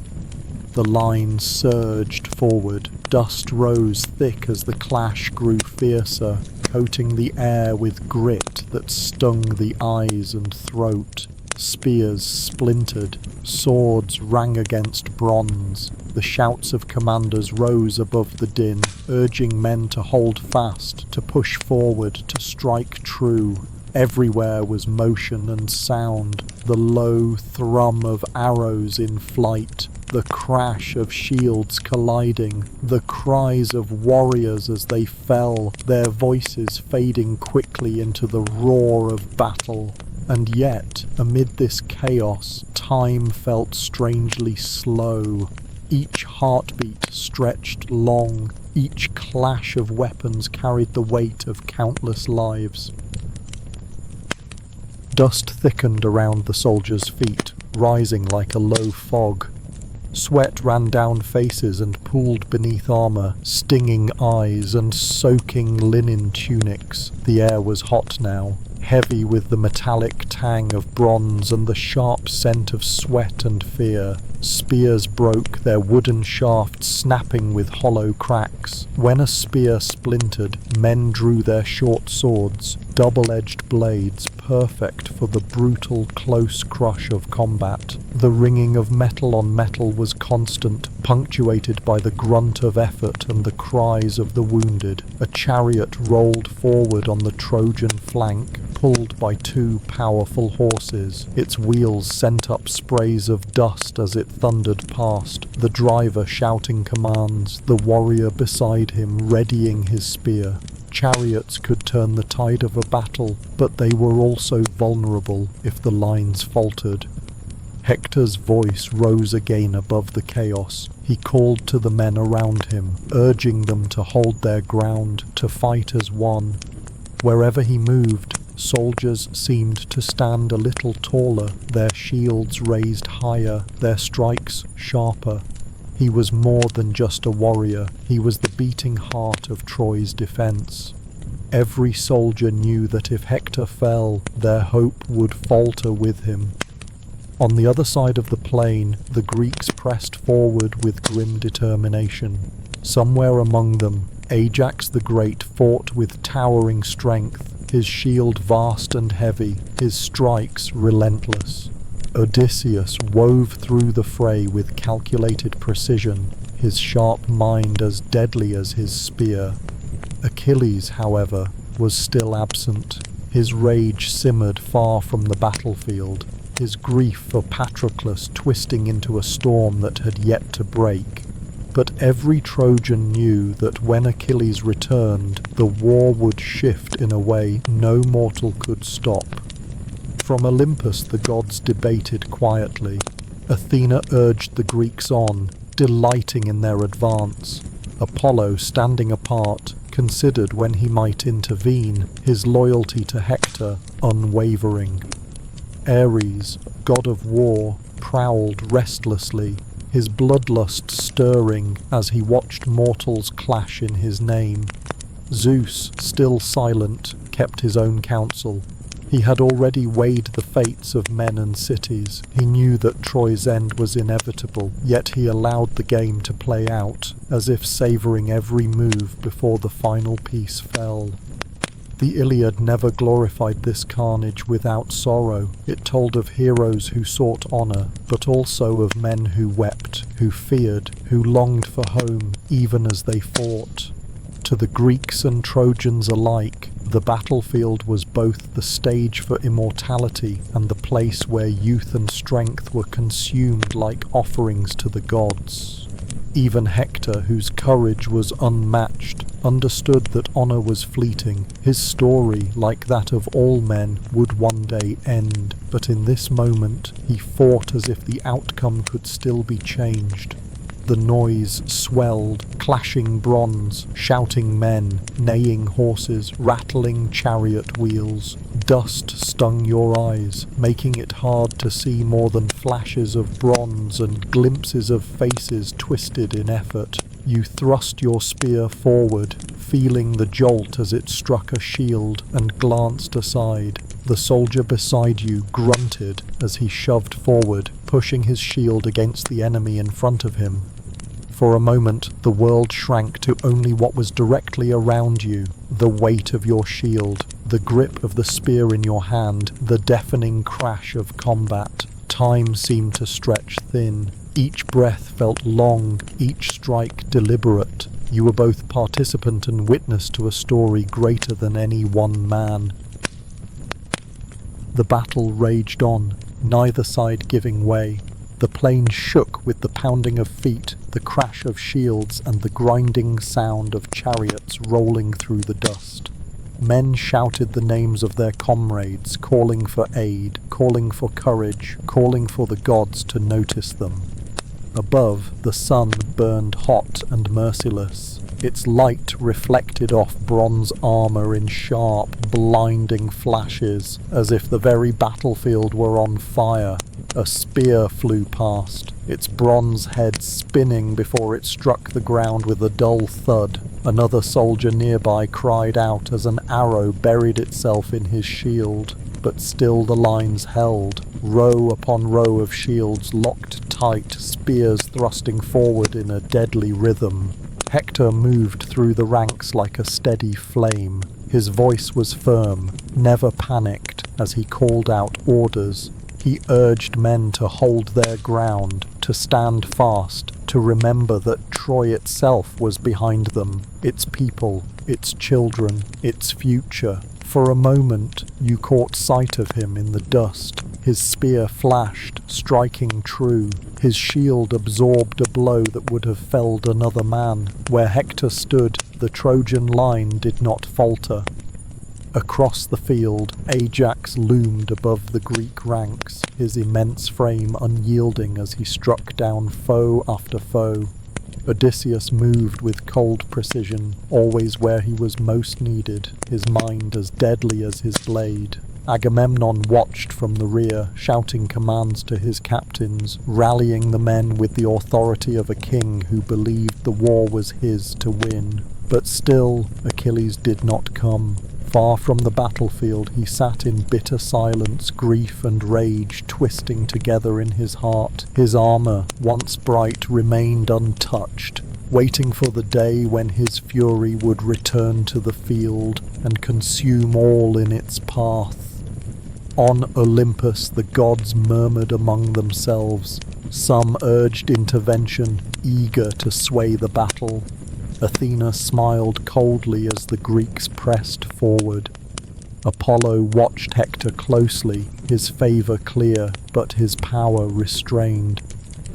The line surged forward. Dust rose thick as the clash grew fiercer, coating the air with grit that stung the eyes and throat. Spears splintered, swords rang against bronze. The shouts of commanders rose above the din, urging men to hold fast, to push forward, to strike true. Everywhere was motion and sound, the low thrum of arrows in flight, the crash of shields colliding, the cries of warriors as they fell, their voices fading quickly into the roar of battle. And yet, amid this chaos, time felt strangely slow. Each heartbeat stretched long, each clash of weapons carried the weight of countless lives. Dust thickened around the soldiers' feet, rising like a low fog. Sweat ran down faces and pooled beneath armour, stinging eyes and soaking linen tunics. The air was hot now, heavy with the metallic tang of bronze and the sharp scent of sweat and fear. Spears broke, their wooden shafts snapping with hollow cracks. When a spear splintered, men drew their short swords, double-edged blades perfect for the brutal close crush of combat. The ringing of metal on metal was constant, punctuated by the grunt of effort and the cries of the wounded. A chariot rolled forward on the Trojan flank, pulled by two powerful horses. Its wheels sent up sprays of dust as it thundered past, the driver shouting commands, the warrior beside him readying his spear. Chariots could turn the tide of a battle, but they were also vulnerable if the lines faltered. Hector's voice rose again above the chaos. He called to the men around him, urging them to hold their ground, to fight as one. Wherever he moved, soldiers seemed to stand a little taller, their shields raised higher, their strikes sharper. He was more than just a warrior, he was the beating heart of Troy's defence. Every soldier knew that if Hector fell, their hope would falter with him. On the other side of the plain, the Greeks pressed forward with grim determination. Somewhere among them, Ajax the Great fought with towering strength, his shield vast and heavy, his strikes relentless. Odysseus wove through the fray with calculated precision, his sharp mind as deadly as his spear. Achilles, however, was still absent. His rage simmered far from the battlefield, his grief for Patroclus twisting into a storm that had yet to break. But every Trojan knew that when Achilles returned, the war would shift in a way no mortal could stop. From Olympus the gods debated quietly. Athena urged the Greeks on, delighting in their advance. Apollo, standing apart, considered when he might intervene, his loyalty to Hector unwavering. Ares, god of war, prowled restlessly, his bloodlust stirring as he watched mortals clash in his name. Zeus, still silent, kept his own counsel. He had already weighed the fates of men and cities. He knew that Troy's end was inevitable, yet he allowed the game to play out, as if savouring every move before the final piece fell. The Iliad never glorified this carnage without sorrow. It told of heroes who sought honour, but also of men who wept, who feared, who longed for home, even as they fought. To the Greeks and Trojans alike, the battlefield was both the stage for immortality and the place where youth and strength were consumed like offerings to the gods. Even Hector, whose courage was unmatched, understood that honour was fleeting. His story, like that of all men, would one day end, but in this moment he fought as if the outcome could still be changed. The noise swelled, clashing bronze, shouting men, neighing horses, rattling chariot wheels. Dust stung your eyes, making it hard to see more than flashes of bronze and glimpses of faces twisted in effort. You thrust your spear forward, feeling the jolt as it struck a shield, and glanced aside. The soldier beside you grunted as he shoved forward, pushing his shield against the enemy in front of him. For a moment, the world shrank to only what was directly around you, the weight of your shield, the grip of the spear in your hand, the deafening crash of combat. Time seemed to stretch thin. Each breath felt long, each strike deliberate. You were both participant and witness to a story greater than any one man. The battle raged on, neither side giving way. The plain shook with the pounding of feet, the crash of shields, and the grinding sound of chariots rolling through the dust. Men shouted the names of their comrades, calling for aid, calling for courage, calling for the gods to notice them. Above, the sun burned hot and merciless. Its light reflected off bronze armour in sharp, blinding flashes, as if the very battlefield were on fire. A spear flew past, its bronze head spinning before it struck the ground with a dull thud. Another soldier nearby cried out as an arrow buried itself in his shield, but still the lines held, row upon row of shields locked tight, spears thrusting forward in a deadly rhythm. Hector moved through the ranks like a steady flame. His voice was firm, never panicked, as he called out orders. He urged men to hold their ground, to stand fast, to remember that Troy itself was behind them, its people, its children, its future. For a moment, you caught sight of him in the dust. His spear flashed, striking true. His shield absorbed a blow that would have felled another man. Where Hector stood, the Trojan line did not falter. Across the field, Ajax loomed above the Greek ranks, his immense frame unyielding as he struck down foe after foe. Odysseus moved with cold precision, always where he was most needed, his mind as deadly as his blade. Agamemnon watched from the rear, shouting commands to his captains, rallying the men with the authority of a king who believed the war was his to win. But still Achilles did not come. Far from the battlefield he sat in bitter silence, grief and rage twisting together in his heart. His armor, once bright, remained untouched, waiting for the day when his fury would return to the field and consume all in its path. On Olympus the gods murmured among themselves. Some urged intervention, eager to sway the battle. Athena smiled coldly as the Greeks pressed forward. Apollo watched Hector closely, his favour clear, but his power restrained.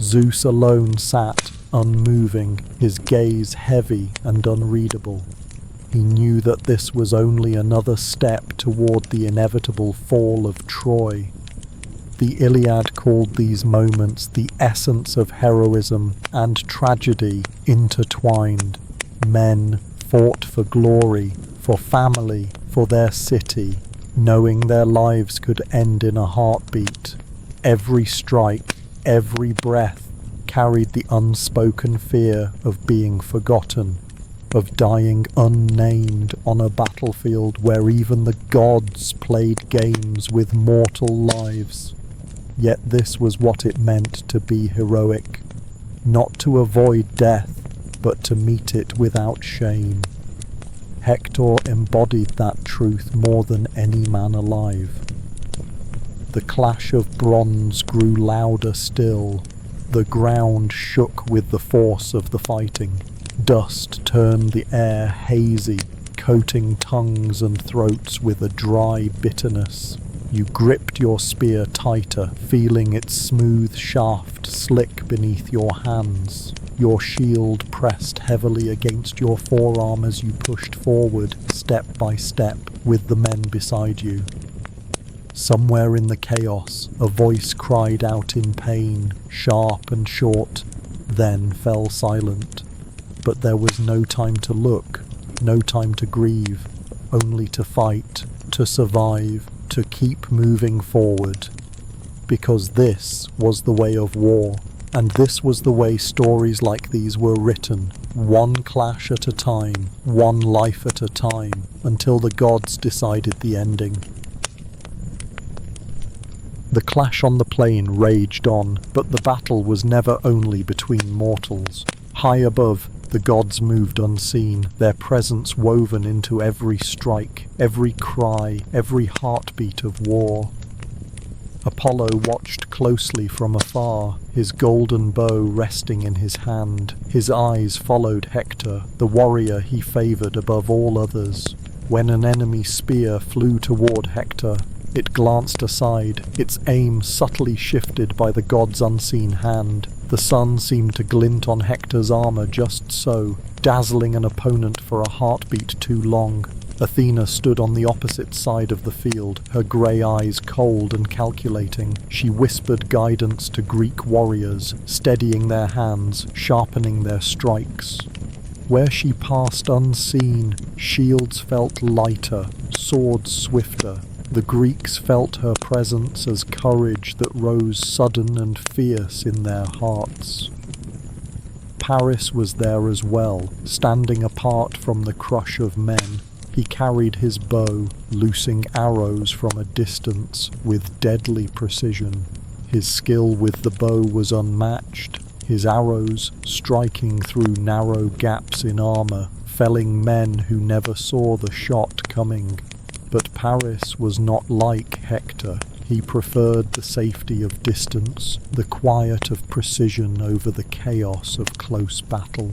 Zeus alone sat, unmoving, his gaze heavy and unreadable. He knew that this was only another step toward the inevitable fall of Troy. The Iliad called these moments the essence of heroism and tragedy intertwined. Men fought for glory, for family, for their city, knowing their lives could end in a heartbeat. Every strike, every breath carried the unspoken fear of being forgotten, of dying unnamed on a battlefield where even the gods played games with mortal lives. Yet this was what it meant to be heroic, not to avoid death, but to meet it without shame. Hector embodied that truth more than any man alive. The clash of bronze grew louder still. The ground shook with the force of the fighting. Dust turned the air hazy, coating tongues and throats with a dry bitterness. You gripped your spear tighter, feeling its smooth shaft slick beneath your hands. Your shield pressed heavily against your forearm as you pushed forward, step by step, with the men beside you. Somewhere in the chaos, a voice cried out in pain, sharp and short, then fell silent. But there was no time to look, no time to grieve, only to fight, to survive, to keep moving forward. Because this was the way of war, and this was the way stories like these were written, one clash at a time, one life at a time, until the gods decided the ending. The clash on the plain raged on, but the battle was never only between mortals. High above, the gods moved unseen, their presence woven into every strike, every cry, every heartbeat of war. Apollo watched closely from afar, his golden bow resting in his hand. His eyes followed Hector, the warrior he favoured above all others. When an enemy spear flew toward Hector, it glanced aside, its aim subtly shifted by the god's unseen hand. The sun seemed to glint on Hector's armour just so, dazzling an opponent for a heartbeat too long. Athena stood on the opposite side of the field, her grey eyes cold and calculating. She whispered guidance to Greek warriors, steadying their hands, sharpening their strikes. Where she passed unseen, shields felt lighter, swords swifter. The Greeks felt her presence as courage that rose sudden and fierce in their hearts. Paris was there as well, standing apart from the crush of men. He carried his bow, loosing arrows from a distance with deadly precision. His skill with the bow was unmatched, his arrows striking through narrow gaps in armour, felling men who never saw the shot coming. But Paris was not like Hector. He preferred the safety of distance, the quiet of precision over the chaos of close battle.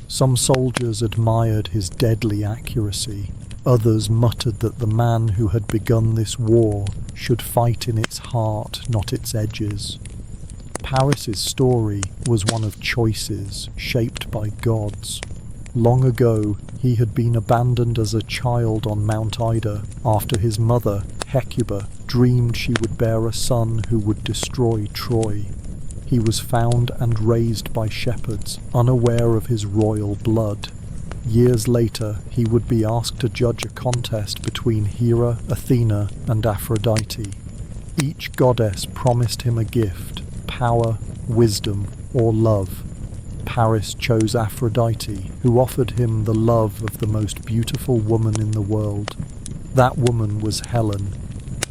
Some soldiers admired his deadly accuracy. Others muttered that the man who had begun this war should fight in its heart, not its edges. Paris's story was one of choices shaped by gods. Long ago, he had been abandoned as a child on Mount Ida after his mother, Hecuba, dreamed she would bear a son who would destroy Troy. He was found and raised by shepherds, unaware of his royal blood. Years later, he would be asked to judge a contest between Hera, Athena, and Aphrodite. Each goddess promised him a gift, power, wisdom, or love. Paris chose Aphrodite, who offered him the love of the most beautiful woman in the world. That woman was Helen,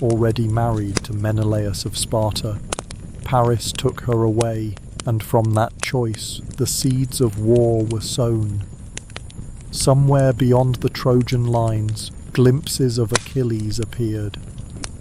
already married to Menelaus of Sparta. Paris took her away, and from that choice the seeds of war were sown. Somewhere beyond the Trojan lines, glimpses of Achilles appeared.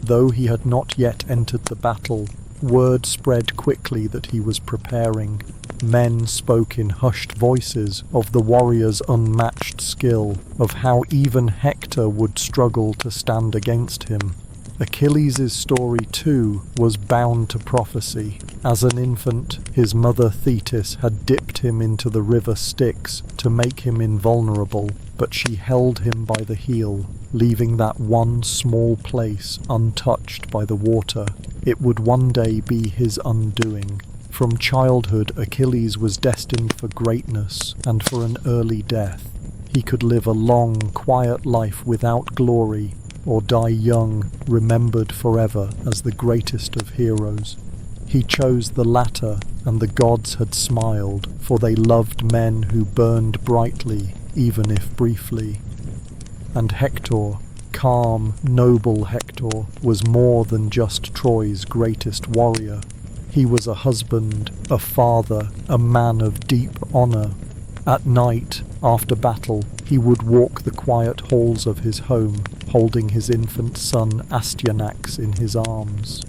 Though he had not yet entered the battle, word spread quickly that he was preparing. Men spoke in hushed voices of the warrior's unmatched skill, of how even Hector would struggle to stand against him. Achilles' story, too, was bound to prophecy. As an infant, his mother Thetis had dipped him into the river Styx to make him invulnerable, but she held him by the heel, leaving that one small place untouched by the water. It would one day be his undoing. From childhood, Achilles was destined for greatness and for an early death. He could live a long, quiet life without glory, or die young, remembered forever as the greatest of heroes. He chose the latter, and the gods had smiled, for they loved men who burned brightly, even if briefly. And Hector, calm, noble Hector, was more than just Troy's greatest warrior. He was a husband, a father, a man of deep honor. At night, after battle, he would walk the quiet halls of his home, holding his infant son Astyanax in his arms.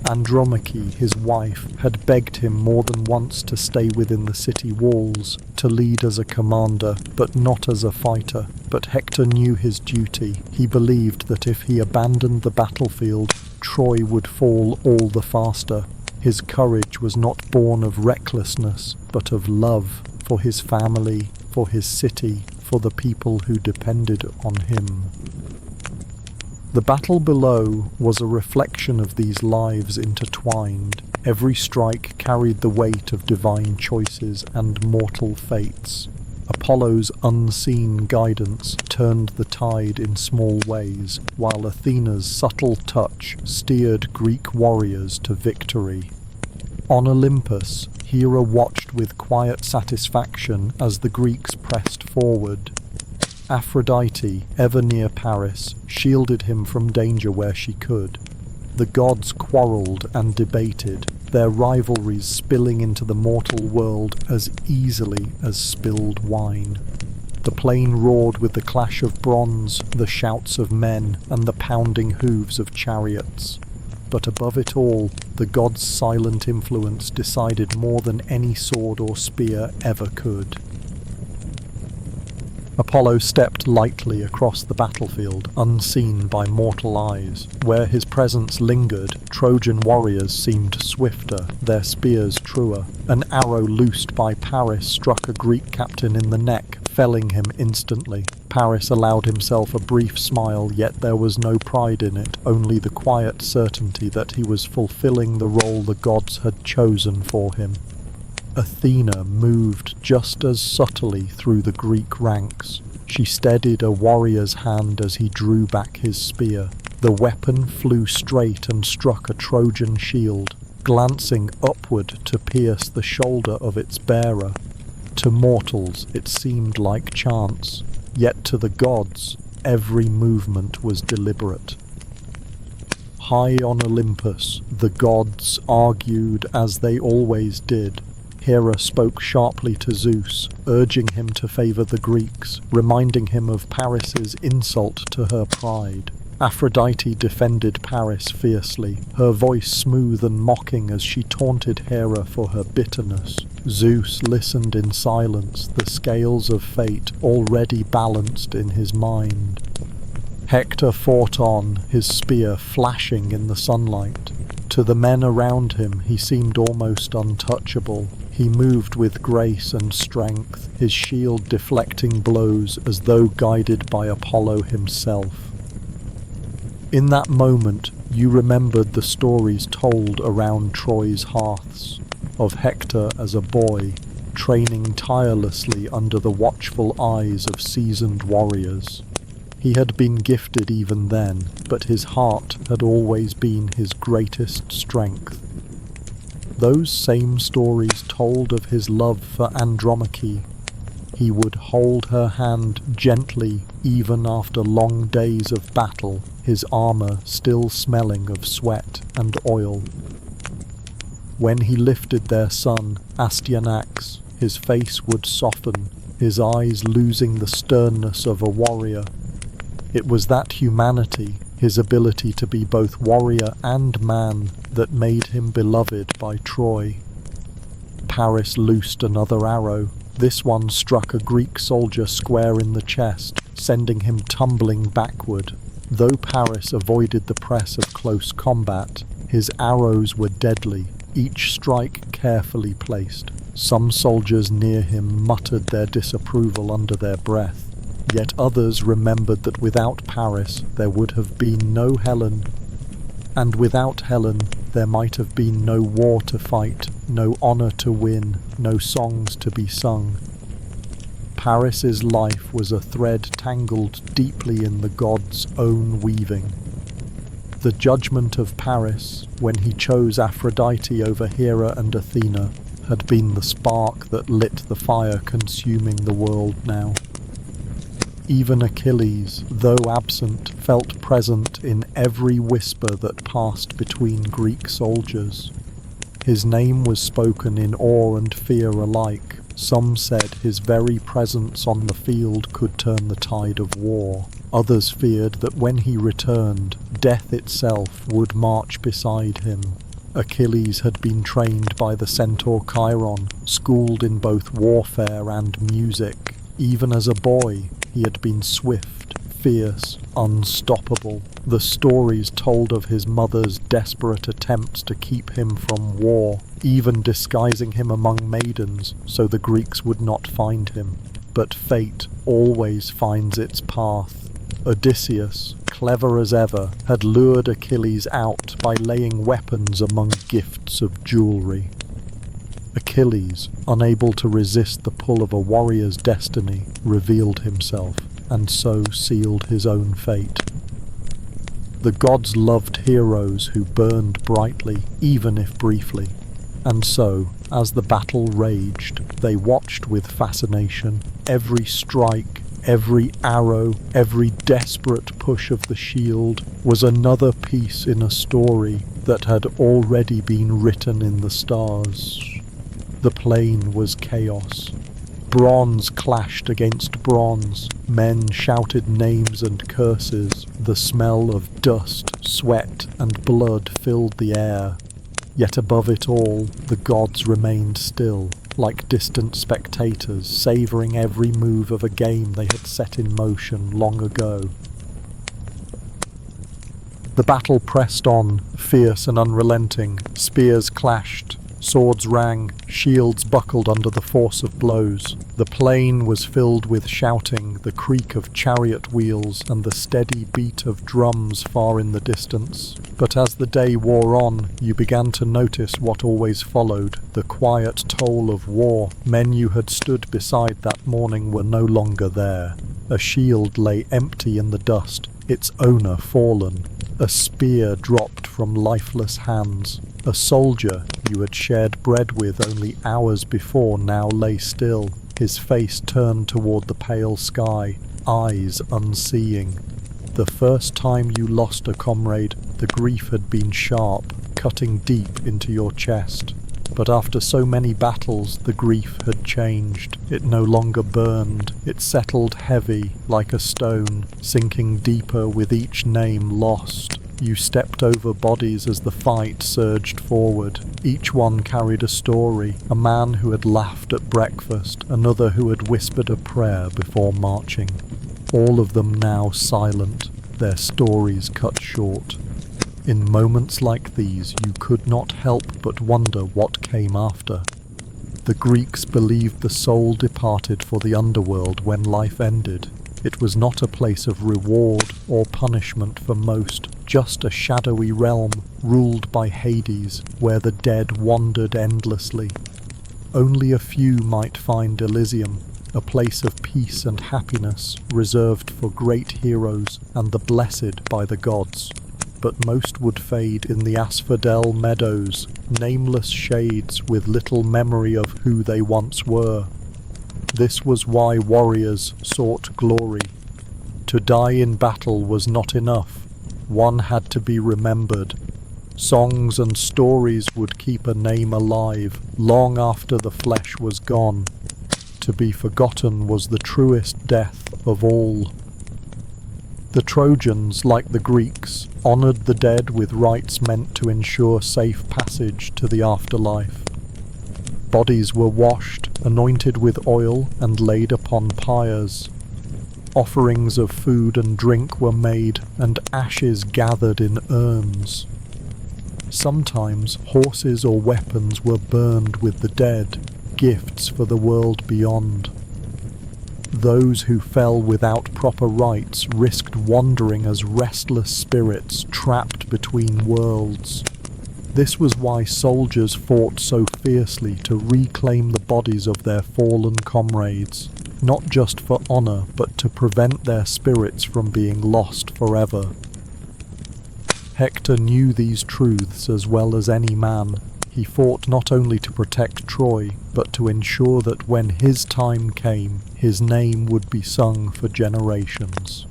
Andromache, his wife, had begged him more than once to stay within the city walls, to lead as a commander, but not as a fighter. But Hector knew his duty. He believed that if he abandoned the battlefield, Troy would fall all the faster. His courage was not born of recklessness, but of love for his family, for his city, for the people who depended on him. The battle below was a reflection of these lives intertwined. Every strike carried the weight of divine choices and mortal fates. Apollo's unseen guidance turned the tide in small ways, while Athena's subtle touch steered Greek warriors to victory. On Olympus, Hera watched with quiet satisfaction as the Greeks pressed forward. Aphrodite, ever near Paris, shielded him from danger where she could. The gods quarrelled and debated, their rivalries spilling into the mortal world as easily as spilled wine. The plain roared with the clash of bronze, the shouts of men, and the pounding hooves of chariots. But above it all, the gods' silent influence decided more than any sword or spear ever could. Apollo stepped lightly across the battlefield, unseen by mortal eyes. Where his presence lingered, Trojan warriors seemed swifter, their spears truer. An arrow loosed by Paris struck a Greek captain in the neck, felling him instantly. Paris allowed himself a brief smile, yet there was no pride in it, only the quiet certainty that he was fulfilling the role the gods had chosen for him. Athena moved just as subtly through the Greek ranks. She steadied a warrior's hand as he drew back his spear. The weapon flew straight and struck a Trojan shield, glancing upward to pierce the shoulder of its bearer. To mortals it seemed like chance, yet to the gods every movement was deliberate. High on Olympus, the gods argued as they always did. Hera spoke sharply to Zeus, urging him to favor the Greeks, reminding him of Paris's insult to her pride. Aphrodite defended Paris fiercely, her voice smooth and mocking as she taunted Hera for her bitterness. Zeus listened in silence, the scales of fate already balanced in his mind. Hector fought on, his spear flashing in the sunlight. To the men around him he seemed almost untouchable. He moved with grace and strength, his shield deflecting blows as though guided by Apollo himself. In that moment, you remembered the stories told around Troy's hearths, of Hector as a boy, training tirelessly under the watchful eyes of seasoned warriors. He had been gifted even then, but his heart had always been his greatest strength. Those same stories told of his love for Andromache. He would hold her hand gently even after long days of battle, his armor still smelling of sweat and oil. When he lifted their son, Astyanax, his face would soften, his eyes losing the sternness of a warrior. It was that humanity, his ability to be both warrior and man, that made him beloved by Troy. Paris loosed another arrow. This one struck a Greek soldier square in the chest, sending him tumbling backward. Though Paris avoided the press of close combat, his arrows were deadly, each strike carefully placed. Some soldiers near him muttered their disapproval under their breath, yet others remembered that without Paris there would have been no Helen, and without Helen there might have been no war to fight, no honor to win, no songs to be sung. Paris's life was a thread tangled deeply in the god's own weaving. The judgment of Paris, when he chose Aphrodite over Hera and Athena, had been the spark that lit the fire consuming the world now. Even Achilles, though absent, felt present in every whisper that passed between Greek soldiers. His name was spoken in awe and fear alike. Some said his very presence on the field could turn the tide of war. Others feared that when he returned, death itself would march beside him. Achilles had been trained by the centaur Chiron, schooled in both warfare and music. Even as a boy, he had been swift, fierce, unstoppable. The stories told of his mother's desperate attempts to keep him from war, even disguising him among maidens so the Greeks would not find him. But fate always finds its path. Odysseus, clever as ever, had lured Achilles out by laying weapons among gifts of jewelry. Achilles, unable to resist the pull of a warrior's destiny, revealed himself, and so sealed his own fate. The gods loved heroes who burned brightly, even if briefly, and so, as the battle raged, they watched with fascination. Every strike, every arrow, every desperate push of the shield was another piece in a story that had already been written in the stars. The plain was chaos. Bronze clashed against bronze. Men shouted names and curses. The smell of dust, sweat, and blood filled the air. Yet above it all, the gods remained still, like distant spectators, savouring every move of a game they had set in motion long ago. The battle pressed on, fierce and unrelenting. Spears clashed, swords rang, shields buckled under the force of blows. The plain was filled with shouting, the creak of chariot wheels, and the steady beat of drums far in the distance. But as the day wore on, you began to notice what always followed, the quiet toll of war. Men you had stood beside that morning were no longer there. A shield lay empty in the dust, its owner fallen. A spear dropped from lifeless hands. A soldier you had shared bread with only hours before now lay still, his face turned toward the pale sky, eyes unseeing. The first time you lost a comrade, the grief had been sharp, cutting deep into your chest. But after so many battles, the grief had changed. It no longer burned. It settled heavy, like a stone, sinking deeper with each name lost. You stepped over bodies as the fight surged forward. Each one carried a story, a man who had laughed at breakfast, another who had whispered a prayer before marching. All of them now silent, their stories cut short. In moments like these, you could not help but wonder what came after. The Greeks believed the soul departed for the underworld when life ended. It was not a place of reward or punishment for most, just a shadowy realm ruled by Hades, where the dead wandered endlessly. Only a few might find Elysium, a place of peace and happiness reserved for great heroes and the blessed by the gods. But most would fade in the asphodel meadows, nameless shades with little memory of who they once were. This was why warriors sought glory. To die in battle was not enough. One had to be remembered. Songs and stories would keep a name alive long after the flesh was gone. To be forgotten was the truest death of all. The Trojans, like the Greeks, honoured the dead with rites meant to ensure safe passage to the afterlife. Bodies were washed, anointed with oil, and laid upon pyres. Offerings of food and drink were made, and ashes gathered in urns. Sometimes horses or weapons were burned with the dead, gifts for the world beyond. Those who fell without proper rites risked wandering as restless spirits trapped between worlds. This was why soldiers fought so fiercely to reclaim the bodies of their fallen comrades, not just for honor, but to prevent their spirits from being lost forever. Hector knew these truths as well as any man. He fought not only to protect Troy, but to ensure that when his time came, his name would be sung for generations.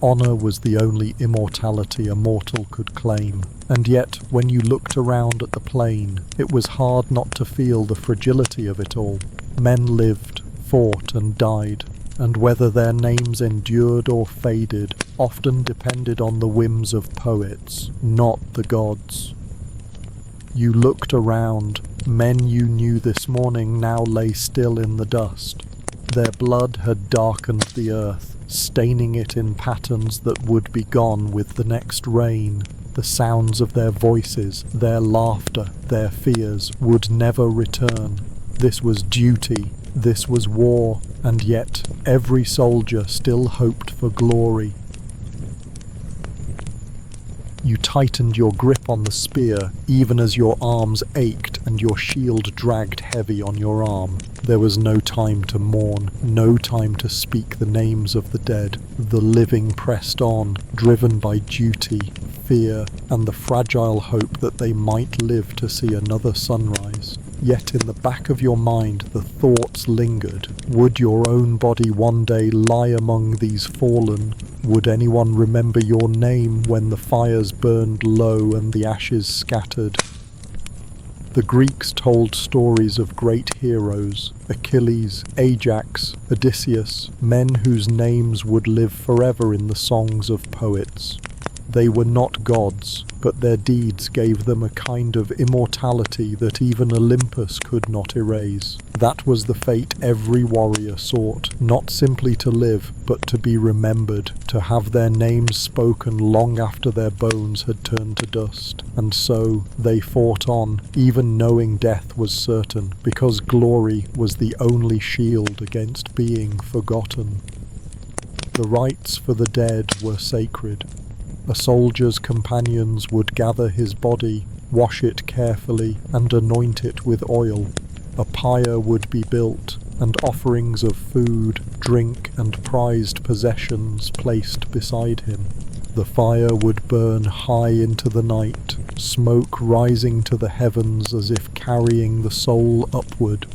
Honor was the only immortality a mortal could claim, and yet, when you looked around at the plain, it was hard not to feel the fragility of it all. Men lived, fought and died, and whether their names endured or faded often depended on the whims of poets, not the gods. You looked around. Men you knew this morning now lay still in the dust. Their blood had darkened the earth, staining it in patterns that would be gone with the next rain. The sounds of their voices, their laughter, their fears would never return. This was duty, this was war, and yet every soldier still hoped for glory. You tightened your grip on the spear, even as your arms ached and your shield dragged heavy on your arm. There was no time to mourn, no time to speak the names of the dead. The living pressed on, driven by duty, fear, and the fragile hope that they might live to see another sunrise. Yet in the back of your mind the thoughts lingered. Would your own body one day lie among these fallen? Would anyone remember your name when the fires burned low and the ashes scattered? The Greeks told stories of great heroes, Achilles, Ajax, Odysseus, men whose names would live forever in the songs of poets. They were not gods, but their deeds gave them a kind of immortality that even Olympus could not erase. That was the fate every warrior sought, not simply to live, but to be remembered, to have their names spoken long after their bones had turned to dust. And so they fought on, even knowing death was certain, because glory was the only shield against being forgotten. The rites for the dead were sacred. A soldier's companions would gather his body, wash it carefully, and anoint it with oil. A pyre would be built, and offerings of food, drink, and prized possessions placed beside him. The fire would burn high into the night, smoke rising to the heavens as if carrying the soul upward.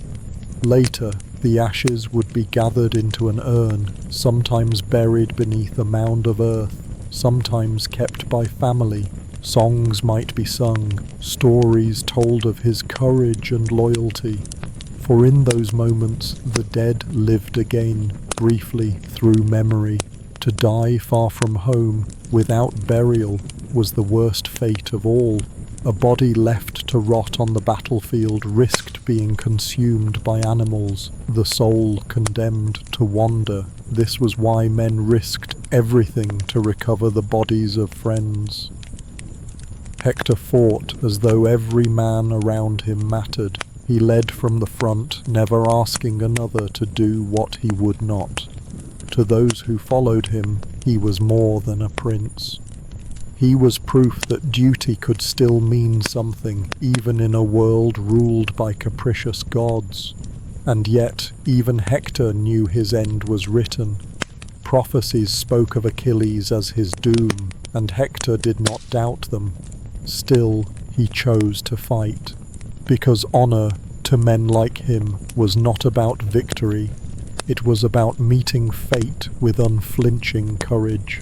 Later, the ashes would be gathered into an urn, sometimes buried beneath a mound of earth, sometimes kept by family. Songs might be sung, stories told of his courage and loyalty. For in those moments the dead lived again, briefly through memory. To die far from home, without burial, was the worst fate of all. A body left to rot on the battlefield risked being consumed by animals, the soul condemned to wander. This was why men risked everything to recover the bodies of friends. Hector fought as though every man around him mattered. He led from the front, never asking another to do what he would not. To those who followed him, he was more than a prince. He was proof that duty could still mean something, even in a world ruled by capricious gods. And yet, even Hector knew his end was written. Prophecies spoke of Achilles as his doom, and Hector did not doubt them. Still, he chose to fight. Because honor, to men like him, was not about victory. It was about meeting fate with unflinching courage.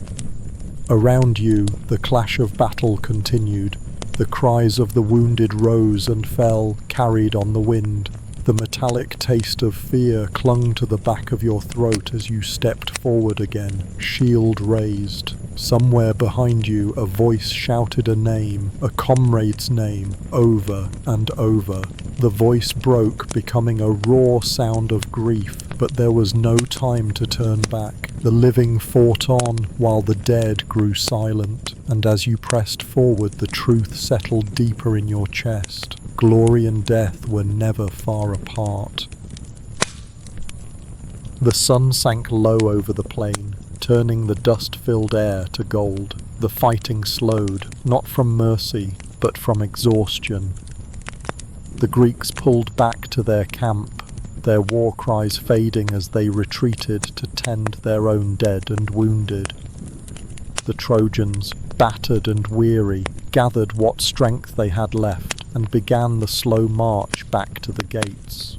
Around you, the clash of battle continued. The cries of the wounded rose and fell, carried on the wind. The metallic taste of fear clung to the back of your throat as you stepped forward again, shield raised. Somewhere behind you, a voice shouted a name, a comrade's name, over and over. The voice broke, becoming a raw sound of grief, but there was no time to turn back. The living fought on, while the dead grew silent, and as you pressed forward, the truth settled deeper in your chest. Glory and death were never far apart. The sun sank low over the plain, turning the dust-filled air to gold. The fighting slowed, not from mercy, but from exhaustion. The Greeks pulled back to their camp, their war cries fading as they retreated to tend their own dead and wounded. The Trojans, battered and weary, gathered what strength they had left and began the slow march back to the gates.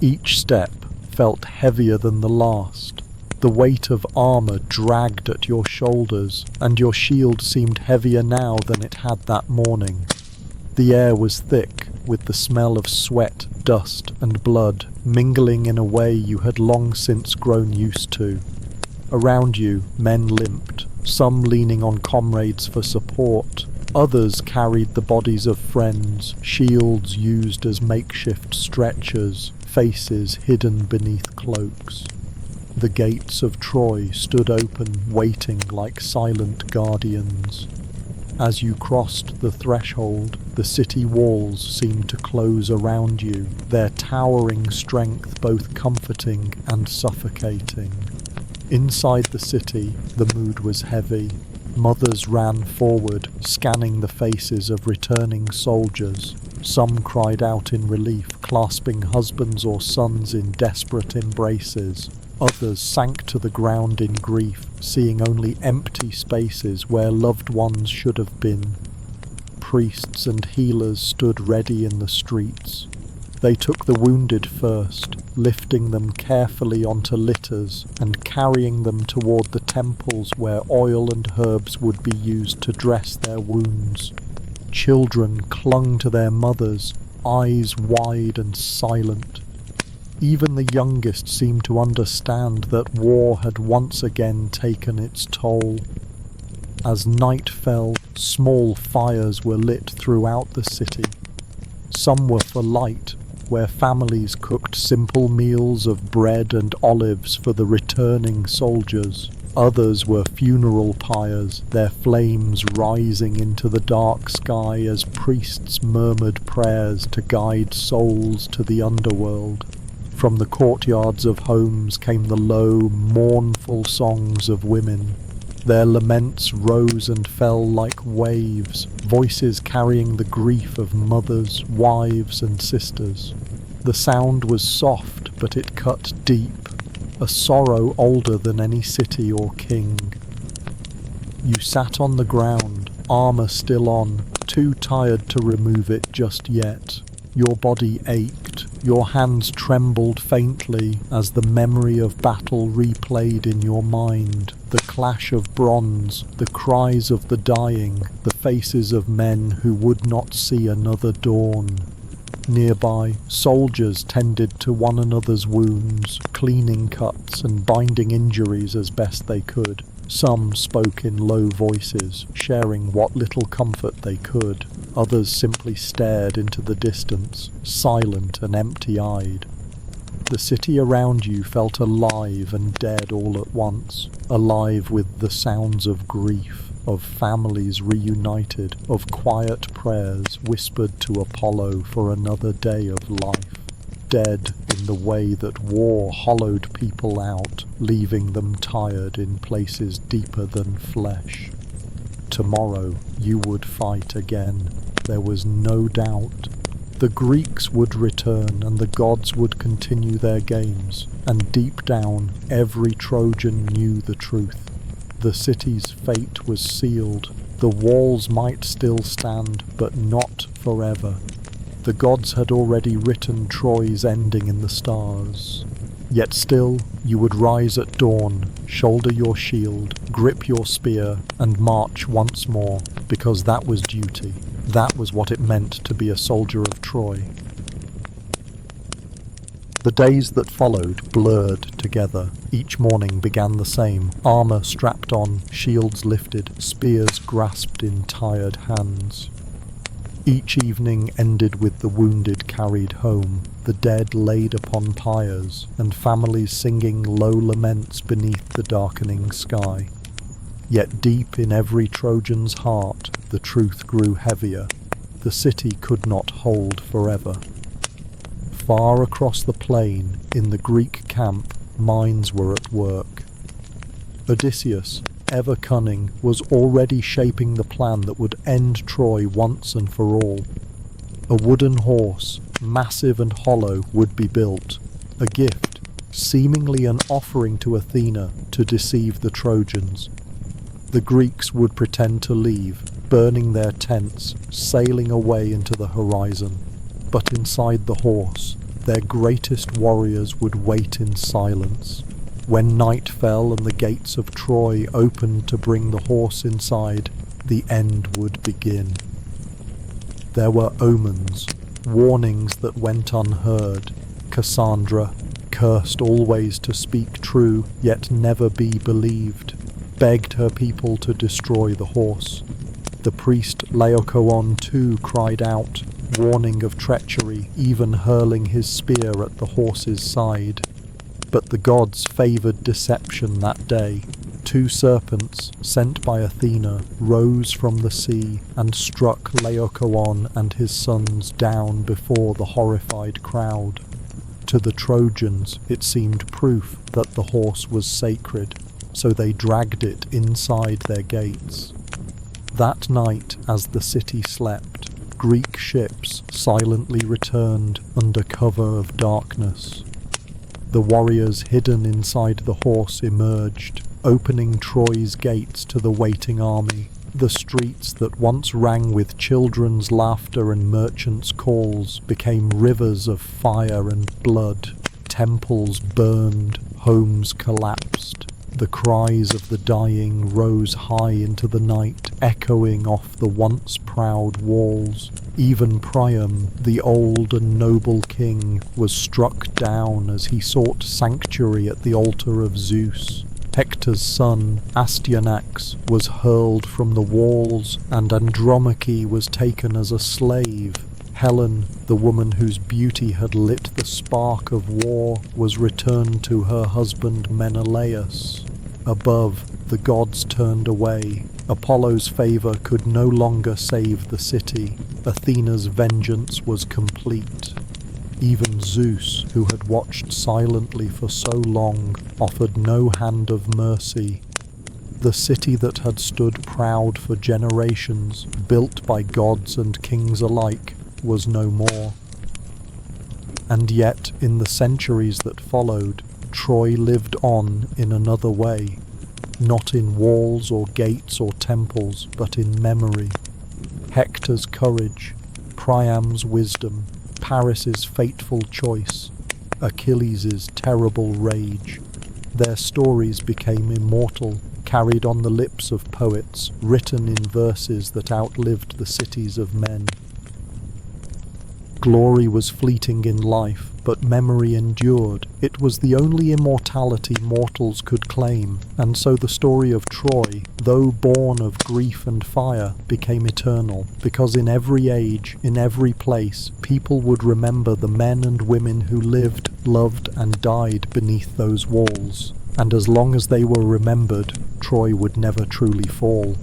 Each step felt heavier than the last. The weight of armor dragged at your shoulders, and your shield seemed heavier now than it had that morning. The air was thick, with the smell of sweat, dust, and blood mingling in a way you had long since grown used to. Around you, men limped, some leaning on comrades for support. Others carried the bodies of friends, shields used as makeshift stretchers, faces hidden beneath cloaks. The gates of Troy stood open, waiting like silent guardians. As you crossed the threshold, the city walls seemed to close around you, their towering strength both comforting and suffocating. Inside the city, the mood was heavy. Mothers ran forward, scanning the faces of returning soldiers. Some cried out in relief, clasping husbands or sons in desperate embraces. Others sank to the ground in grief, seeing only empty spaces where loved ones should have been. Priests and healers stood ready in the streets. They took the wounded first, lifting them carefully onto litters and carrying them toward the temples where oil and herbs would be used to dress their wounds. Children clung to their mothers, eyes wide and silent. Even the youngest seemed to understand that war had once again taken its toll. As night fell, small fires were lit throughout the city. Some were for light, where families cooked simple meals of bread and olives for the returning soldiers. Others were funeral pyres, their flames rising into the dark sky as priests murmured prayers to guide souls to the underworld. From the courtyards of homes came the low, mournful songs of women. Their laments rose and fell like waves, voices carrying the grief of mothers, wives, and sisters. The sound was soft, but it cut deep, a sorrow older than any city or king. You sat on the ground, armor still on, too tired to remove it just yet. Your body ached, your hands trembled faintly as the memory of battle replayed in your mind. The clash of bronze, the cries of the dying, the faces of men who would not see another dawn. Nearby, soldiers tended to one another's wounds, cleaning cuts and binding injuries as best they could. Some spoke in low voices, sharing what little comfort they could. Others simply stared into the distance, silent and empty-eyed. The city around you felt alive and dead all at once, alive with the sounds of grief, of families reunited, of quiet prayers whispered to Apollo for another day of life. Dead in the way that war hollowed people out, leaving them tired in places deeper than flesh. Tomorrow you would fight again. There was no doubt. The Greeks would return and the gods would continue their games, and deep down every Trojan knew the truth. The city's fate was sealed. The walls might still stand, but not forever. The gods had already written Troy's ending in the stars. Yet still, you would rise at dawn, shoulder your shield, grip your spear, and march once more, because that was duty. That was what it meant to be a soldier of Troy. The days that followed blurred together. Each morning began the same, armour strapped on, shields lifted, spears grasped in tired hands. Each evening ended with the wounded carried home, the dead laid upon pyres, and families singing low laments beneath the darkening sky. Yet deep in every Trojan's heart the truth grew heavier. The city could not hold forever. Far across the plain, in the Greek camp, minds were at work. Odysseus, ever cunning, was already shaping the plan that would end Troy once and for all. A wooden horse, massive and hollow, would be built, a gift, seemingly an offering to Athena to deceive the Trojans. The Greeks would pretend to leave, burning their tents, sailing away into the horizon. But inside the horse, their greatest warriors would wait in silence. When night fell and the gates of Troy opened to bring the horse inside, the end would begin. There were omens, warnings that went unheard. Cassandra, cursed always to speak true, yet never be believed, begged her people to destroy the horse. The priest Laocoon too cried out, warning of treachery, even hurling his spear at the horse's side. But the gods favoured deception that day. 2 serpents, sent by Athena, rose from the sea and struck Laocoon and his sons down before the horrified crowd. To the Trojans it seemed proof that the horse was sacred, so they dragged it inside their gates. That night, as the city slept, Greek ships silently returned under cover of darkness. The warriors hidden inside the horse emerged, opening Troy's gates to the waiting army. The streets that once rang with children's laughter and merchants' calls became rivers of fire and blood. Temples burned, homes collapsed. The cries of the dying rose high into the night, echoing off the once proud walls. Even Priam, the old and noble king, was struck down as he sought sanctuary at the altar of Zeus. Hector's son, Astyanax, was hurled from the walls, and Andromache was taken as a slave. Helen, the woman whose beauty had lit the spark of war, was returned to her husband Menelaus. Above, the gods turned away. Apollo's favour could no longer save the city. Athena's vengeance was complete. Even Zeus, who had watched silently for so long, offered no hand of mercy. The city that had stood proud for generations, built by gods and kings alike, was no more. And yet, in the centuries that followed, Troy lived on in another way, not in walls or gates or temples, but in memory. Hector's courage, Priam's wisdom, Paris's fateful choice, Achilles' terrible rage. Their stories became immortal, carried on the lips of poets, written in verses that outlived the cities of men. Glory was fleeting in life, but memory endured. It was the only immortality mortals could claim, and so the story of Troy, though born of grief and fire, became eternal, because in every age, in every place, people would remember the men and women who lived, loved, and died beneath those walls. And as long as they were remembered, Troy would never truly fall.